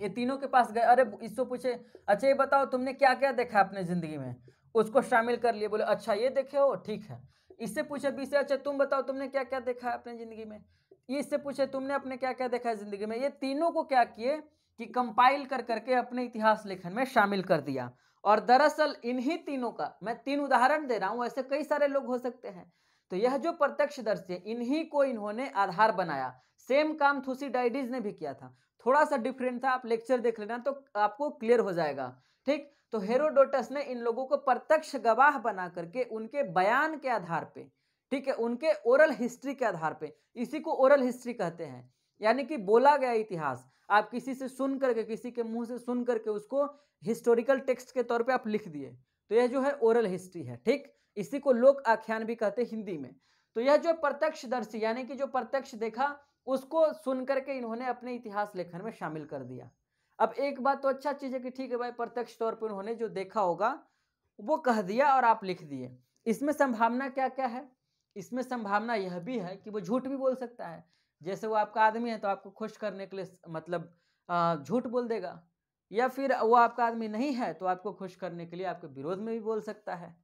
ये तीनों के पास गए, अरे इससे पूछे अच्छा ये बताओ तुमने क्या क्या देखा अपने जिंदगी में, उसको शामिल कर लिए, बोले अच्छा ये देखे हो, ठीक है। इससे पूछे बी से अच्छा तुम बताओ तुमने क्या क्या देखा है अपने जिंदगी में, इससे पूछे तुमने अपने क्या क्या देखा है जिंदगी में। ये तीनों को क्या किए कि कंपाइल कर करके अपने इतिहास लेखन में शामिल कर दिया। और दरअसल इन्हीं तीनों का मैं 3 उदाहरण दे रहा हूं, ऐसे कई सारे लोग हो सकते हैं। तो यह जो प्रत्यक्षदर्शी है इन्हीं को इन्होंने आधार बनाया। सेम काम थुसिडाइडिस ने भी किया था, थोड़ा सा डिफरेंट था, आप लेक्चर देख लेना तो आपको क्लियर हो जाएगा, ठीक। तो हेरोडोटस ने इन लोगों को प्रत्यक्ष गवाह बना करके उनके बयान के आधार पे, ठीक है, उनके ओरल हिस्ट्री के आधार पे, इसी को ओरल हिस्ट्री कहते हैं, यानी कि बोला गया इतिहास, आप किसी से सुन करके, किसी के मुंह से सुन करके उसको हिस्टोरिकल टेक्स्ट के तौर पे आप लिख दिए, तो यह जो है ओरल हिस्ट्री है, ठीक। इसी को लोक आख्यान भी कहते हैं हिंदी में। तो यह जो प्रत्यक्षदर्शी यानी कि जो प्रत्यक्ष देखा उसको सुन करके इन्होंने अपने इतिहास लेखन में शामिल कर दिया। अब एक बात तो अच्छा चीज है कि ठीक है भाई, प्रत्यक्ष तौर पर उन्होंने जो देखा होगा वो कह दिया और आप लिख दिए। इसमें संभावना क्या क्या है, इसमें संभावना यह भी है कि वो झूठ भी बोल सकता है, जैसे वो आपका आदमी है तो आपको खुश करने के लिए मतलब झूठ बोल देगा, या फिर वो आपका आदमी नहीं है तो आपको खुश करने के लिए आपके विरोध में भी बोल सकता है,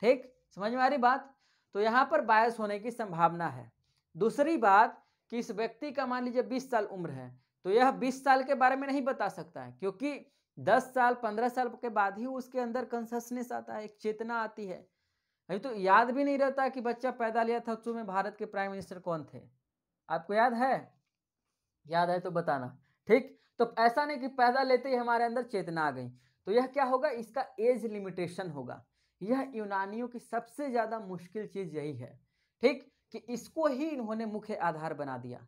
ठीक, समझ में आ रही बात। तो यहाँ पर बायस होने की संभावना है। दूसरी बात कि इस व्यक्ति का मान लीजिए 20 साल उम्र है, तो यह 20 साल के बारे में नहीं बता सकता है, क्योंकि 10 साल 15 साल के बाद ही उसके अंदर कंससनेस आता है, एक चेतना आती है। अभी तो याद भी नहीं रहता कि बच्चा पैदा लिया था उस समय भारत के प्राइम मिनिस्टर कौन थे, आपको याद है? याद है तो बताना, ठीक। तो ऐसा नहीं कि पैदा लेते ही हमारे अंदर चेतना आ गई, तो यह क्या होगा, इसका एज लिमिटेशन होगा। यह यूनानियों की सबसे ज्यादा मुश्किल चीज यही है, ठीक, कि इसको ही इन्होंने मुख्य आधार बना दिया।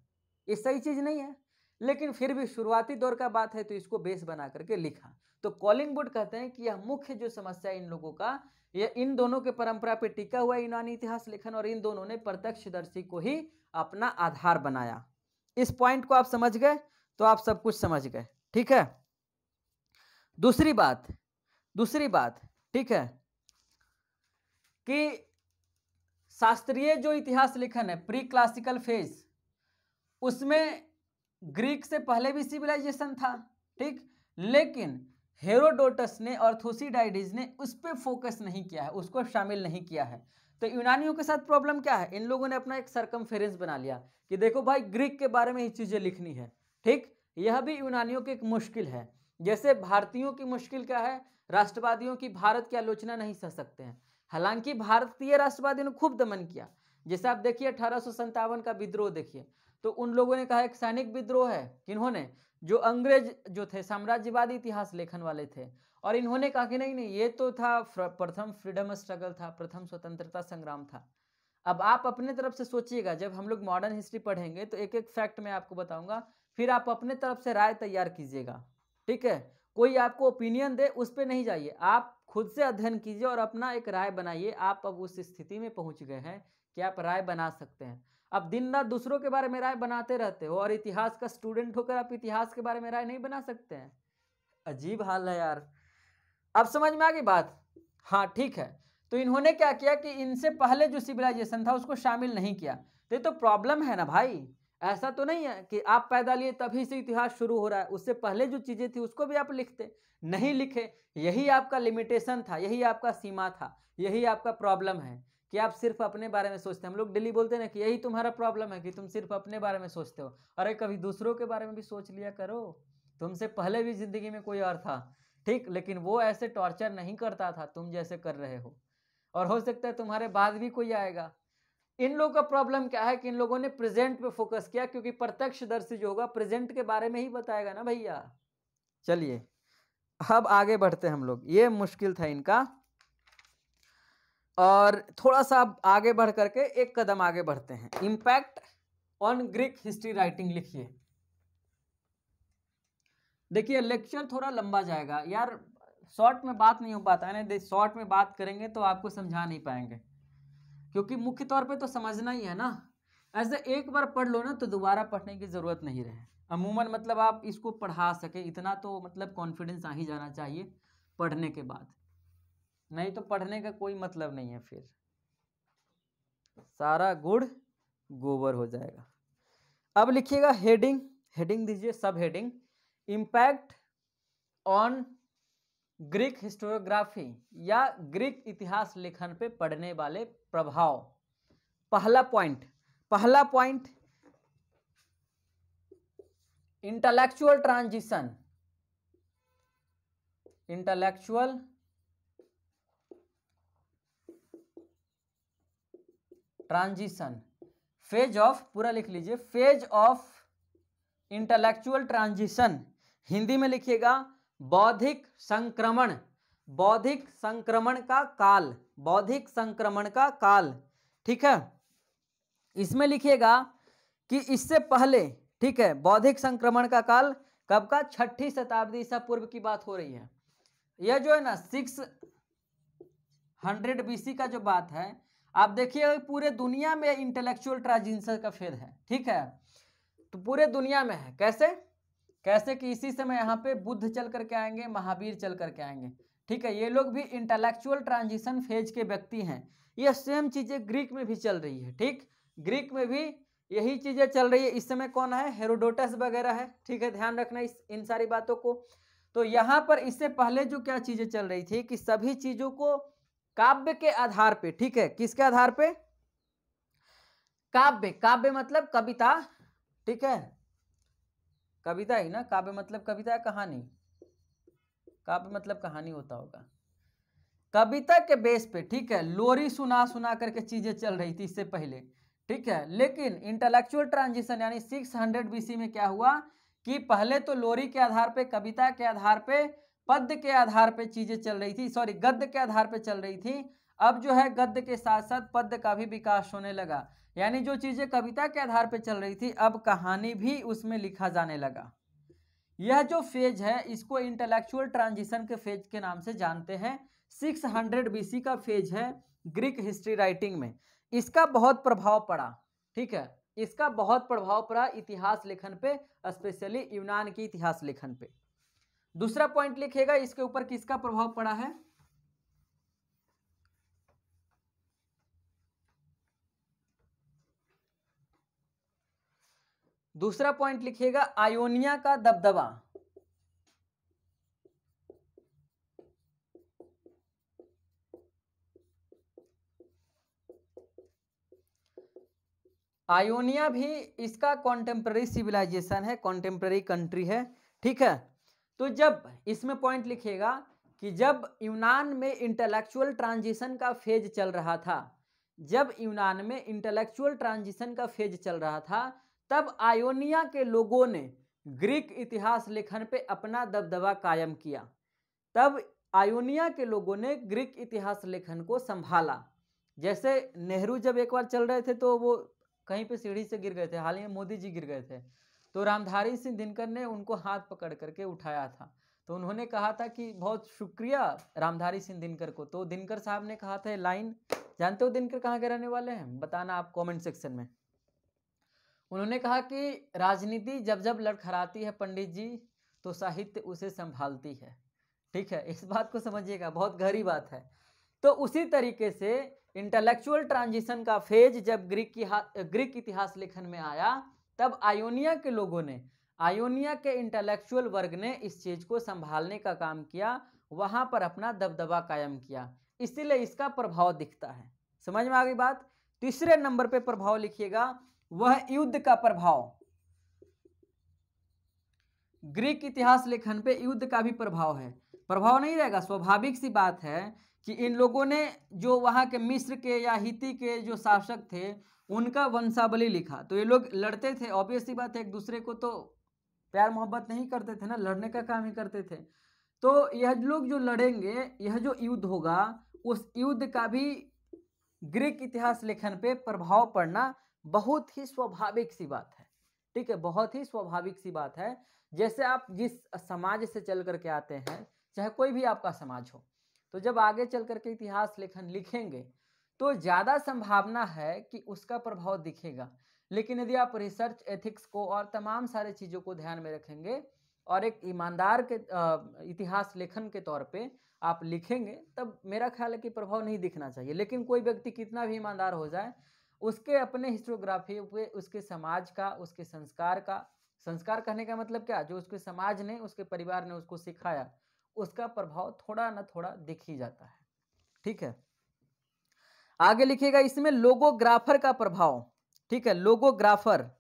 ये सही चीज नहीं है, लेकिन फिर भी शुरुआती दौर का बात है तो इसको बेस बना करके लिखा। तो कॉलिंगवुड कहते हैं कि यह मुख्य जो समस्या इन लोगों का, यह इन दोनों के परंपरा पे टिका हुआ यूनानी इतिहास लेखन, और इन दोनों ने प्रत्यक्षदर्शी को ही अपना आधार बनाया। इस पॉइंट को आप समझ गए तो आप सब कुछ समझ गए, ठीक है। दूसरी बात, ठीक है, कि शास्त्रीय जो इतिहास लेखन है प्री क्लासिकल फेज, उसमें ग्रीक से पहले भी सिविलाइजेशन था, ठीक, लेकिन हेरोडोटस ने और थुसिडाइडिस ने उस पर फोकस नहीं किया है, उसको शामिल नहीं किया है। तो यूनानियों के साथ प्रॉब्लम क्या है, इन लोगों ने अपना एक सरकमफेरेंस बना लिया कि देखो भाई ग्रीक के बारे में ही चीजें लिखनी है, ठीक। यह भी यूनानियों की एक मुश्किल है, जैसे भारतीयों की मुश्किल क्या है, राष्ट्रवादियों की भारत की आलोचना नहीं सह सकते हैं। हालांकि भारतीय राष्ट्रवादियों ने खूब दमन किया, जैसे आप देखिए 1857 का विद्रोह देखिए, तो उन लोगों ने कहा एक सैनिक विद्रोह है, किन्होंने, जो अंग्रेज जो थे साम्राज्यवादी इतिहास लेखन वाले थे, और इन्होंने कहा कि नहीं नहीं ये तो था प्रथम फ्रीडम स्ट्रगल था, प्रथम स्वतंत्रता संग्राम था। अब आप अपने तरफ से सोचिएगा, जब हम लोग मॉडर्न हिस्ट्री पढ़ेंगे तो एक एक फैक्ट मैं आपको बताऊंगा, फिर आप अपने तरफ से राय तैयार कीजिएगा, ठीक है। कोई आपको ओपिनियन दे उस पर नहीं जाइए, आप खुद से अध्ययन कीजिए और अपना एक राय बनाइए। आप अब उस स्थिति में पहुंच गए हैं कि आप राय बना सकते हैं। अब दिन रात दूसरों के बारे में राय बनाते रहते हो, और इतिहास का स्टूडेंट होकर आप इतिहास के बारे में राय नहीं बना सकते हैं, अजीब हाल है यार। अब समझ में आ गई बात, हाँ ठीक है। तो इन्होंने क्या किया कि इनसे पहले जो सिविलाइजेशन था उसको शामिल नहीं किया, तो ये तो प्रॉब्लम है ना भाई। ऐसा तो नहीं है कि आप पैदा लिए तभी से इतिहास शुरू हो रहा है, उससे पहले जो चीजें थी उसको भी आप लिखते, नहीं लिखे, यही आपका लिमिटेशन था, यही आपका सीमा था, यही आपका प्रॉब्लम है कि आप सिर्फ अपने बारे में सोचते हैं। हम लोग डेली बोलते हैं ना कि यही तुम्हारा प्रॉब्लम है कि तुम सिर्फ अपने बारे में सोचते हो। अरे कभी दूसरों के बारे में भी सोच लिया करो, तुमसे पहले भी जिंदगी में कोई और था, ठीक, लेकिन वो ऐसे टॉर्चर नहीं करता था तुम जैसे कर रहे हो, और हो सकता है तुम्हारे बाद भी कोई आएगा। इन लोगों का प्रॉब्लम क्या है कि इन लोगों ने प्रेजेंट पे फोकस किया, क्योंकि प्रत्यक्षदर्शी जो होगा प्रेजेंट के बारे में ही बताएगा ना भैया। चलिए अब आगे बढ़ते हैं हम लोग, ये मुश्किल था इनका। और थोड़ा सा आगे बढ़ करके एक कदम आगे बढ़ते हैं। Impact on Greek history writing लिखिए। देखिए लेक्चर थोड़ा लंबा जाएगा यार, शॉर्ट में बात नहीं हो पाता है ना, शॉर्ट में बात करेंगे तो आपको समझा नहीं पाएंगे, क्योंकि मुख्य तौर पे तो समझना ही है ना। ऐसे एक बार पढ़ लो ना तो दोबारा पढ़ने की ज़रूरत नहीं रहे। अमूमन मतलब आप इसको पढ़ा सके इतना तो मतलब कॉन्फिडेंस आ ही जाना चाहिए पढ़ने के बाद, नहीं तो पढ़ने का कोई मतलब नहीं है, फिर सारा गुड़ गोबर हो जाएगा। अब लिखिएगा हेडिंग, हेडिंग दीजिए, सब heading, impact on Greek historiography या ग्रीक इतिहास लेखन पे पड़ने वाले प्रभाव। पहला point intellectual transition phase of, पूरा लिख लीजिए, phase of intellectual transition, Hindi में लिखिएगा बौद्धिक संक्रमण, बौद्धिक संक्रमण का काल, बौद्धिक संक्रमण का काल, ठीक है। इसमें लिखिएगा कि इससे पहले, ठीक है, बौद्धिक संक्रमण का काल कब का, 6ठी शताब्दी ईसा पूर्व की बात हो रही है। यह जो है ना 600 BC का जो बात है, आप देखिए पूरे दुनिया में इंटेलेक्चुअल ट्रांजिशन का फेज है, ठीक है, तो पूरे दुनिया में है। कैसे कैसे कि इसी समय यहाँ पे बुद्ध चल करके आएंगे, महावीर चल करके आएंगे, ठीक है, ये लोग भी इंटेलेक्चुअल ट्रांजिशन फेज के व्यक्ति हैं। ये सेम चीजें ग्रीक में भी चल रही है, ठीक, ग्रीक में भी यही चीजें चल रही है। इस समय कौन है, हेरोडोटस वगैरह है, ठीक है, ध्यान रखना इन सारी बातों को। तो यहाँ पर इससे पहले जो क्या चीजें चल रही थी कि सभी चीजों को काव्य के आधार पे, ठीक है, किसके आधार पे, काव्य, काव्य मतलब कविता, ठीक है, कविता ही ना, काव्य मतलब कविता, कहानी, काव्य मतलब कहानी होता होगा, कविता के बेस पे, ठीक है, लोरी सुना सुना करके चीजें चल रही थी इससे पहले, ठीक है। लेकिन इंटेलेक्चुअल ट्रांजिशन यानी 600 BC में क्या हुआ कि पहले तो लोरी के आधार पे, कविता के आधार पे, पद्य के आधार पे चीजें चल रही थी, सॉरी गद्य के आधार पे चल रही थी। अब जो है गद्य के साथ साथ पद्य का भी विकास होने लगा, यानी जो चीजें कविता के आधार पे चल रही थी अब कहानी भी उसमें लिखा जाने लगा। यह जो फेज है इसको इंटेलेक्चुअल ट्रांजिशन के फेज के नाम से जानते हैं। 600 BC का फेज है ग्रीक हिस्ट्री राइटिंग में, इसका बहुत प्रभाव पड़ा, ठीक है, इसका बहुत प्रभाव पड़ा इतिहास लेखन पे, स्पेशली यूनान की इतिहास लेखन पे। दूसरा पॉइंट लिखिएगा इसके ऊपर किसका प्रभाव पड़ा है, दूसरा पॉइंट लिखिएगा आयोनिया का दबदबा, आयोनिया भी इसका कॉन्टेम्पररी सिविलाइजेशन है, कॉन्टेम्पररी कंट्री है, ठीक है। तो जब इसमें पॉइंट लिखिएगा कि जब यूनान में इंटेलेक्चुअल ट्रांजिशन का फेज चल रहा था, जब यूनान में इंटेलेक्चुअल ट्रांजिशन का फेज चल रहा था, तब आयोनिया के लोगों ने ग्रीक इतिहास लेखन पे अपना दबदबा कायम किया। तब आयोनिया के लोगों ने ग्रीक इतिहास लेखन को संभाला। जैसे नेहरू जब एक बार चल रहे थे तो वो कहीं पे सीढ़ी से गिर गए थे, हाल ही में मोदी जी गिर गए थे, तो रामधारी सिंह दिनकर ने उनको हाथ पकड़ करके उठाया था। तो उन्होंने कहा था कि बहुत शुक्रिया रामधारी सिंह दिनकर को। तो दिनकर साहब ने कहा था लाइन, जानते हो दिनकर कहाँ के रहने वाले हैं, बताना आप कमेंट सेक्शन में। उन्होंने कहा कि राजनीति जब जब लड़खड़ाती है पंडित जी तो साहित्य उसे संभालती है, ठीक है, इस बात को समझिएगा, बहुत गहरी बात है। तो उसी तरीके से इंटेलेक्चुअल ट्रांजिशन का फेज जब ग्रीक इतिहास लेखन में आया, तब आयोनिया के लोगों ने, आयोनिया के इंटेलेक्चुअल वर्ग ने इस चीज को संभालने का काम किया, वहां पर अपना दबदबा कायम किया, इसीलिए इसका प्रभाव दिखता है। समझ में आ गई बात। तीसरे नंबर पे प्रभाव लिखिएगा, वह युद्ध का प्रभाव, ग्रीक इतिहास लेखन पे युद्ध का भी प्रभाव है। प्रभाव नहीं रहेगा, स्वाभाविक सी बात है कि इन लोगों ने जो वहाँ के मिस्र के या हिती के जो शासक थे उनका वंशावली लिखा, तो ये लोग लड़ते थे, ऑब्वियस सी बात है, एक दूसरे को तो प्यार मोहब्बत नहीं करते थे ना, लड़ने का काम ही करते थे। तो यह लोग जो लड़ेंगे, यह जो युद्ध होगा उस युद्ध का भी ग्रीक इतिहास लेखन पे प्रभाव पड़ना बहुत ही स्वाभाविक सी बात है। ठीक है, बहुत ही स्वाभाविक सी बात है। जैसे आप जिस समाज से चल करके आते हैं, चाहे कोई भी आपका समाज हो, तो जब आगे चल करके इतिहास लेखन लिखेंगे तो ज़्यादा संभावना है कि उसका प्रभाव दिखेगा। लेकिन यदि आप रिसर्च एथिक्स को और तमाम सारे चीज़ों को ध्यान में रखेंगे और एक ईमानदार के इतिहास लेखन के तौर पे आप लिखेंगे, तब मेरा ख्याल है कि प्रभाव नहीं दिखना चाहिए। लेकिन कोई व्यक्ति कितना भी ईमानदार हो जाए, उसके अपने हिस्टोग्राफी पे उसके समाज का, उसके संस्कार का, संस्कार कहने का मतलब क्या, जो उसके समाज ने, उसके परिवार ने उसको सिखाया, उसका प्रभाव थोड़ा ना थोड़ा दिख ही जाता है। ठीक है, आगे लिखिएगा इसमें लोगोग्राफर का प्रभाव। ठीक है, लोगोग्राफर,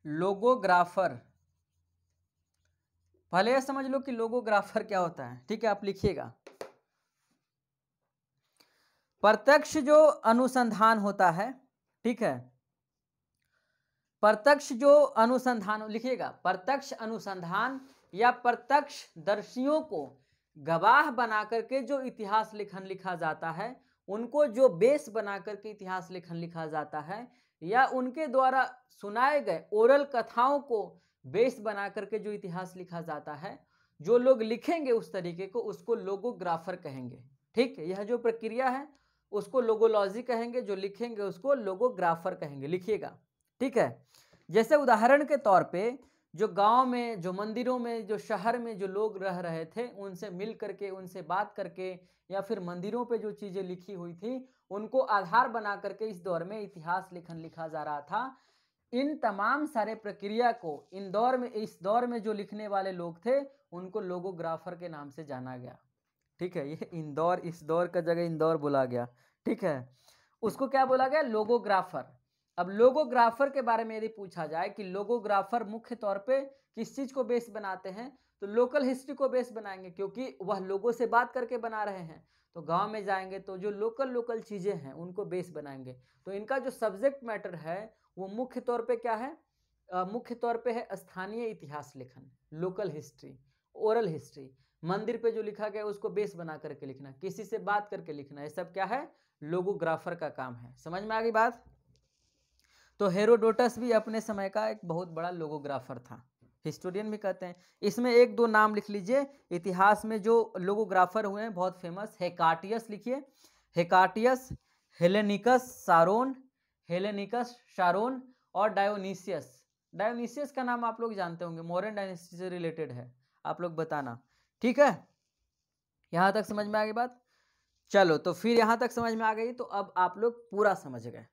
लोगोग्राफर, पहले यह समझ लो कि लोगोग्राफर क्या होता है। ठीक है, आप लिखिएगा प्रत्यक्ष जो अनुसंधान होता है। ठीक है, प्रत्यक्ष जो अनुसंधान, लिखिएगा प्रत्यक्ष अनुसंधान या प्रत्यक्ष दर्शियों को गवाह बना करके जो इतिहास लेखन लिखा जाता है, उनको जो बेस बना करके इतिहास लेखन लिखा जाता है, या उनके द्वारा सुनाए गए ओरल कथाओं को बेस बना करके जो इतिहास लिखा जाता है, जो लोग लिखेंगे उस तरीके को, उसको लोगोग्राफर कहेंगे। ठीक है, यह जो प्रक्रिया है उसको लोगोलॉजी कहेंगे, जो लिखेंगे उसको लोगोग्राफर कहेंगे। लिखिएगा। ठीक है, जैसे उदाहरण के तौर पे जो गांव में, जो मंदिरों में, जो शहर में जो लोग रह रहे थे, उनसे मिल करके, उनसे बात करके, या फिर मंदिरों पे जो चीज़ें लिखी हुई थी उनको आधार बना करके इस दौर में इतिहास लेखन लिखा जा रहा था। इन तमाम सारे प्रक्रिया को इस दौर में जो लिखने वाले लोग थे उनको लोगोग्राफर के नाम से जाना गया। ठीक है, ये इंदौर, इस दौर का जगह इंदौर बोला गया। ठीक है, उसको क्या बोला गया, लोगोग्राफर। अब लोगोग्राफर के बारे में यदि पूछा जाए कि लोगोग्राफर मुख्य तौर पे किस चीज को बेस बनाते हैं, तो लोकल हिस्ट्री को बेस बनाएंगे, क्योंकि वह लोगों से बात करके बना रहे हैं। तो गांव में जाएंगे तो जो लोकल चीजें हैं उनको बेस बनाएंगे। तो इनका जो सब्जेक्ट मैटर है वो मुख्य तौर पे क्या है, मुख्य तौर पे है स्थानीय इतिहास लेखन, लोकल हिस्ट्री, ओरल हिस्ट्री। मंदिर पे जो लिखा गया उसको बेस बना करके लिखना, किसी से बात करके लिखना, ये सब क्या है, लोगोग्राफर का काम है। समझ में आ गई बात। तो हेरोडोटस भी अपने समय का एक बहुत बड़ा लोगोग्राफर था, हिस्टोरियन भी कहते हैं। इसमें एक दो नाम लिख लीजिए इतिहास में जो लोगोग्राफर हुए हैं बहुत फेमस। हेकाटियस लिखिए, हेकाटियस, हेलेनिकस शारोन, हेलेनिकस शारोन, और डायोनीसियस। डायोनीसियस का नाम आप लोग जानते होंगे, मॉडर्न डायनेस्टी से रिलेटेड है, आप लोग बताना। ठीक है, यहां तक समझ में आ गई बात। चलो, तो फिर यहां तक समझ में आ गई, तो अब आप लोग पूरा समझ गए।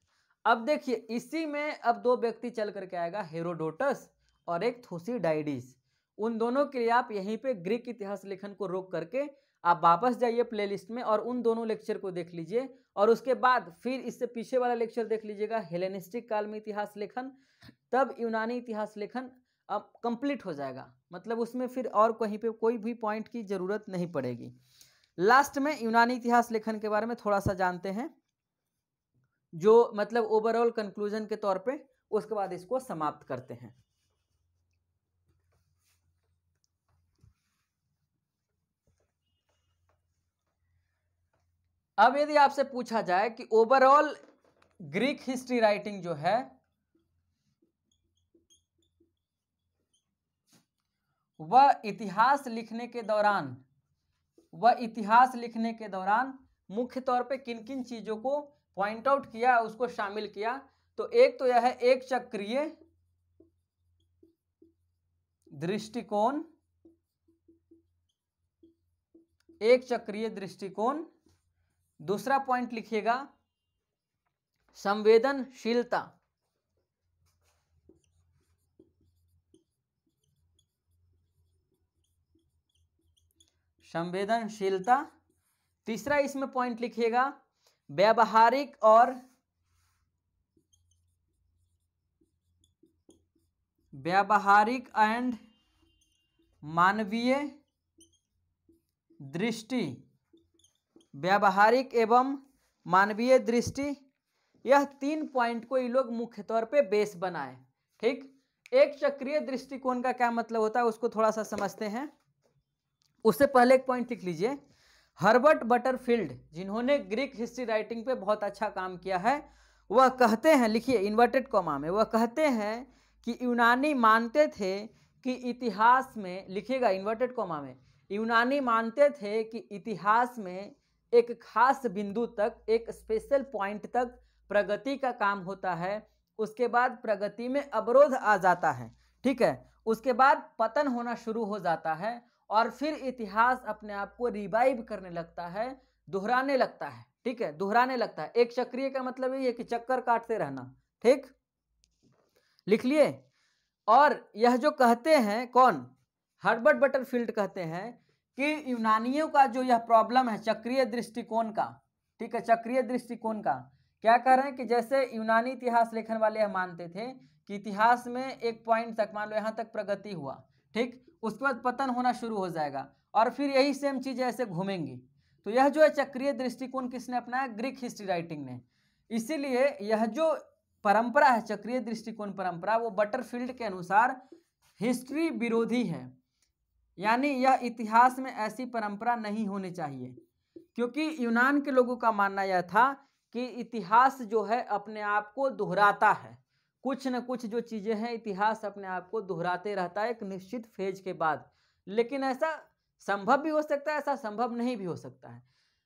अब देखिए इसी में अब दो व्यक्ति चल करके आएगा, हेरोडोटस और एक थुसिडाइडिस। उन दोनों के लिए आप यहीं पे ग्रीक इतिहास लेखन को रोक करके आप वापस जाइए प्लेलिस्ट में और उन दोनों लेक्चर को देख लीजिए, और उसके बाद फिर इससे पीछे वाला लेक्चर देख लीजिएगा, हेलेनिस्टिक काल में इतिहास लेखन, तब यूनानी इतिहास लेखन अब कंप्लीट हो जाएगा। मतलब उसमें फिर और कहीं पे कोई भी पॉइंट की जरूरत नहीं पड़ेगी। लास्ट में यूनानी इतिहास लेखन के बारे में थोड़ा सा जानते हैं, जो मतलब ओवरऑल कंक्लूजन के तौर पे, उसके बाद इसको समाप्त करते हैं। अब यदि आपसे पूछा जाए कि ओवरऑल ग्रीक हिस्ट्री राइटिंग जो है वह इतिहास लिखने के दौरान मुख्य तौर पे किन किन चीजों को पॉइंट आउट किया, उसको शामिल किया, तो एक तो यह है एक चक्रीय दृष्टिकोण। दूसरा पॉइंट लिखिएगा संवेदनशीलता। तीसरा इसमें पॉइंट लिखिएगा व्यावहारिक एंड मानवीय दृष्टि, व्यावहारिक एवं मानवीय दृष्टि। यह तीन पॉइंट को ये लोग मुख्य तौर पे बेस बनाए। ठीक, एक चक्रीय दृष्टिकोण का क्या मतलब होता है उसको थोड़ा सा समझते हैं। उससे पहले एक पॉइंट लिख लीजिए, हर्बर्ट बटरफील्ड जिन्होंने ग्रीक हिस्ट्री राइटिंग पे बहुत अच्छा काम किया है, वह कहते हैं, लिखिए इन्वर्टेड कॉमा में, वह कहते हैं कि यूनानी मानते थे कि इतिहास में, लिखिएगा इन्वर्टेड कॉमा में, यूनानी मानते थे कि इतिहास में एक खास बिंदु तक, एक स्पेशल पॉइंट तक प्रगति का काम होता है, उसके बाद प्रगति में अवरोध आ जाता है, ठीक है, उसके बाद पतन होना शुरू हो जाता है और फिर इतिहास अपने आप को रिवाइव करने लगता है, दोहराने लगता है, ठीक है, दोहराने लगता है। एक चक्रीय का मतलब ये है कि चक्कर काटते रहना, ठीक, लिख लिए। और यह जो कहते हैं कौन, हर्बर्ट बटरफील्ड कहते हैं कि यूनानियों का जो यह प्रॉब्लम है चक्रीय दृष्टिकोण का, ठीक है, चक्रीय दृष्टिकोण का, क्या कह रहे हैं कि जैसे यूनानी इतिहास लेखन वाले यह मानते थे कि इतिहास में एक पॉइंट तक, मान लो यहाँ तक प्रगति हुआ, ठीक, उसके बाद पतन होना शुरू हो जाएगा और फिर यही सेम चीज़ ऐसे घूमेंगी। तो यह जो है चक्रीय दृष्टिकोण किसने अपनाया, ग्रीक हिस्ट्री राइटिंग ने। इसीलिए यह जो परंपरा है चक्रीय दृष्टिकोण परंपरा, वो बटरफील्ड के अनुसार हिस्ट्री विरोधी है, यानी यह इतिहास में ऐसी परंपरा नहीं होनी चाहिए, क्योंकि यूनान के लोगों का मानना यह था कि इतिहास जो है अपने आप को दोहराता है, कुछ न कुछ जो चीज़ें हैं इतिहास अपने आप को दोहराते रहता है एक निश्चित फेज के बाद। लेकिन ऐसा संभव भी हो सकता है, ऐसा संभव नहीं भी हो सकता है।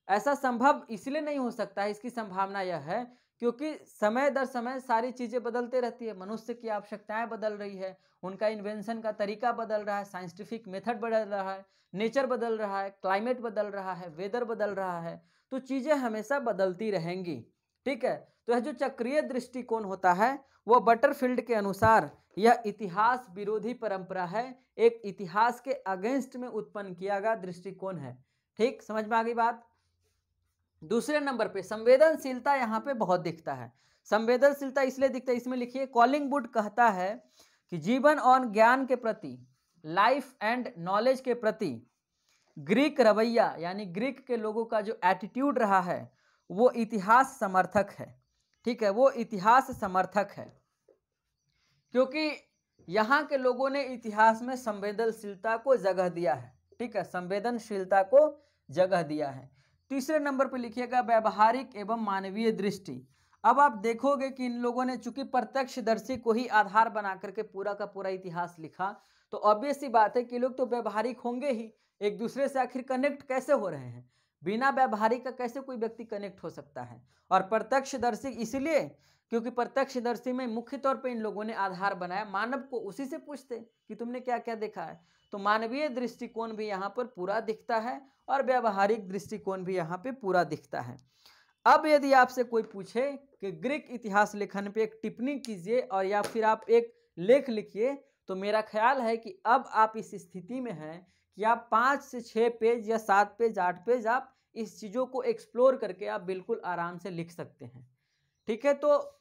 ऐसा संभव इसलिए नहीं हो सकता है, इसकी संभावना यह है क्योंकि समय दर समय सारी चीज़ें बदलते रहती है, मनुष्य की आवश्यकताएं बदल रही है, उनका इन्वेंशन का तरीका बदल रहा है, साइंटिफिक मेथड बदल रहा है, नेचर बदल रहा है, क्लाइमेट बदल रहा है, वेदर बदल रहा है, तो चीज़ें हमेशा बदलती रहेंगी, ठीक है। तो यह जो चक्रीय दृष्टिकोण होता है वह बटरफील्ड के अनुसार यह इतिहास विरोधी परंपरा है, एक इतिहास के अगेंस्ट में उत्पन्न किया गया दृष्टिकोण है, ठीक, समझ में आ गई बात। दूसरे नंबर पे संवेदनशीलता यहाँ पे बहुत दिखता है। संवेदनशीलता इसलिए दिखता है, इसमें लिखिए कॉलिंगवुड कहता है कि जीवन और ज्ञान के प्रति, लाइफ एंड नॉलेज के प्रति ग्रीक रवैया, यानी ग्रीक के लोगों का जो एटीट्यूड रहा है वो इतिहास समर्थक है, ठीक है, वो इतिहास समर्थक है, क्योंकि यहाँ के लोगों ने इतिहास में संवेदनशीलता को जगह दिया है, ठीक है, संवेदनशीलता को जगह दिया है। तीसरे नंबर पर लिखिएगा व्यवहारिक एवं मानवीय दृष्टि। अब आप देखोगे कि इन लोगों ने चूंकि प्रत्यक्षदर्शी को ही आधार बना करके पूरा का पूरा इतिहास लिखा, तो ऑब्वियस सी बात है कि लोग तो व्यवहारिक होंगे ही, एक दूसरे से आखिर कनेक्ट कैसे हो रहे हैं, बिना व्यवहारिक का कैसे कोई व्यक्ति कनेक्ट हो सकता है। और प्रत्यक्षदर्शी इसलिए क्योंकि प्रत्यक्षदर्शी में मुख्य तौर पे इन लोगों ने आधार बनाया, मानव को उसी से पूछते कि तुमने क्या क्या देखा है, तो मानवीय दृष्टिकोण भी यहाँ पर पूरा दिखता है और व्यवहारिक दृष्टिकोण भी यहाँ पे पूरा दिखता है। अब यदि आपसे कोई पूछे कि ग्रीक इतिहास लेखन पे एक टिप्पणी कीजिए और या फिर आप एक लेख लिखिए, तो मेरा ख्याल है कि अब आप इस स्थिति में हैं कि आप 5 से 6 पेज या 7 पेज 8 पेज आप इस चीज़ों को एक्सप्लोर करके आप बिल्कुल आराम से लिख सकते हैं, ठीक है। तो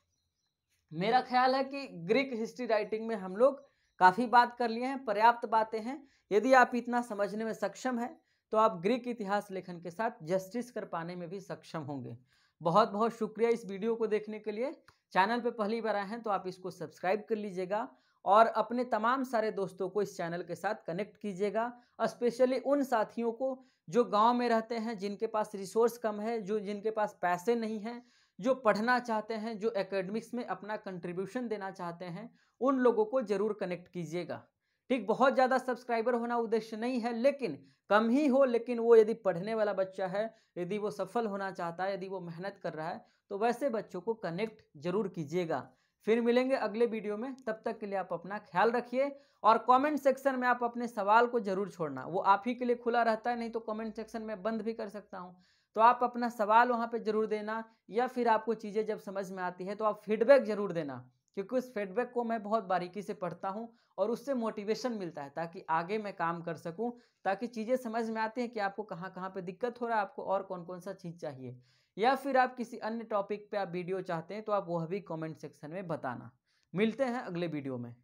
मेरा ख्याल है कि ग्रीक हिस्ट्री राइटिंग में हम लोग काफ़ी बात कर लिए हैं, पर्याप्त बातें हैं। यदि आप इतना समझने में सक्षम हैं तो आप ग्रीक इतिहास लेखन के साथ जस्टिस कर पाने में भी सक्षम होंगे। बहुत बहुत शुक्रिया इस वीडियो को देखने के लिए। चैनल पे पहली बार आए हैं तो आप इसको सब्सक्राइब कर लीजिएगा और अपने तमाम सारे दोस्तों को इस चैनल के साथ कनेक्ट कीजिएगा, स्पेशली उन साथियों को जो गांव में रहते हैं, जिनके पास रिसोर्स कम है, जो जिनके पास पैसे नहीं हैं, जो पढ़ना चाहते हैं, जो एकेडमिक्स में अपना कंट्रीब्यूशन देना चाहते हैं, उन लोगों को ज़रूर कनेक्ट कीजिएगा, ठीक। बहुत ज़्यादा सब्सक्राइबर होना उद्देश्य नहीं है, लेकिन कम ही हो, लेकिन वो यदि पढ़ने वाला बच्चा है, यदि वो सफल होना चाहता है, यदि वो मेहनत कर रहा है, तो वैसे बच्चों को कनेक्ट जरूर कीजिएगा। फिर मिलेंगे अगले वीडियो में, तब तक के लिए आप अपना ख्याल रखिए और कमेंट सेक्शन में आप अपने सवाल को जरूर छोड़ना, वो आप ही के लिए खुला रहता है, नहीं तो कमेंट सेक्शन में बंद भी कर सकता हूँ, तो आप अपना सवाल वहाँ पे जरूर देना, या फिर आपको चीज़ें जब समझ में आती है तो आप फीडबैक जरूर देना, क्योंकि उस फीडबैक को मैं बहुत बारीकी से पढ़ता हूँ और उससे मोटिवेशन मिलता है ताकि आगे मैं काम कर सकूँ, ताकि चीज़ें समझ में आती हैं कि आपको कहाँ कहाँ पे दिक्कत हो रहा है, आपको और कौन कौन सा चीज़ चाहिए, या फिर आप किसी अन्य टॉपिक पे आप वीडियो चाहते हैं तो आप वह भी कमेंट सेक्शन में बताना। मिलते हैं अगले वीडियो में।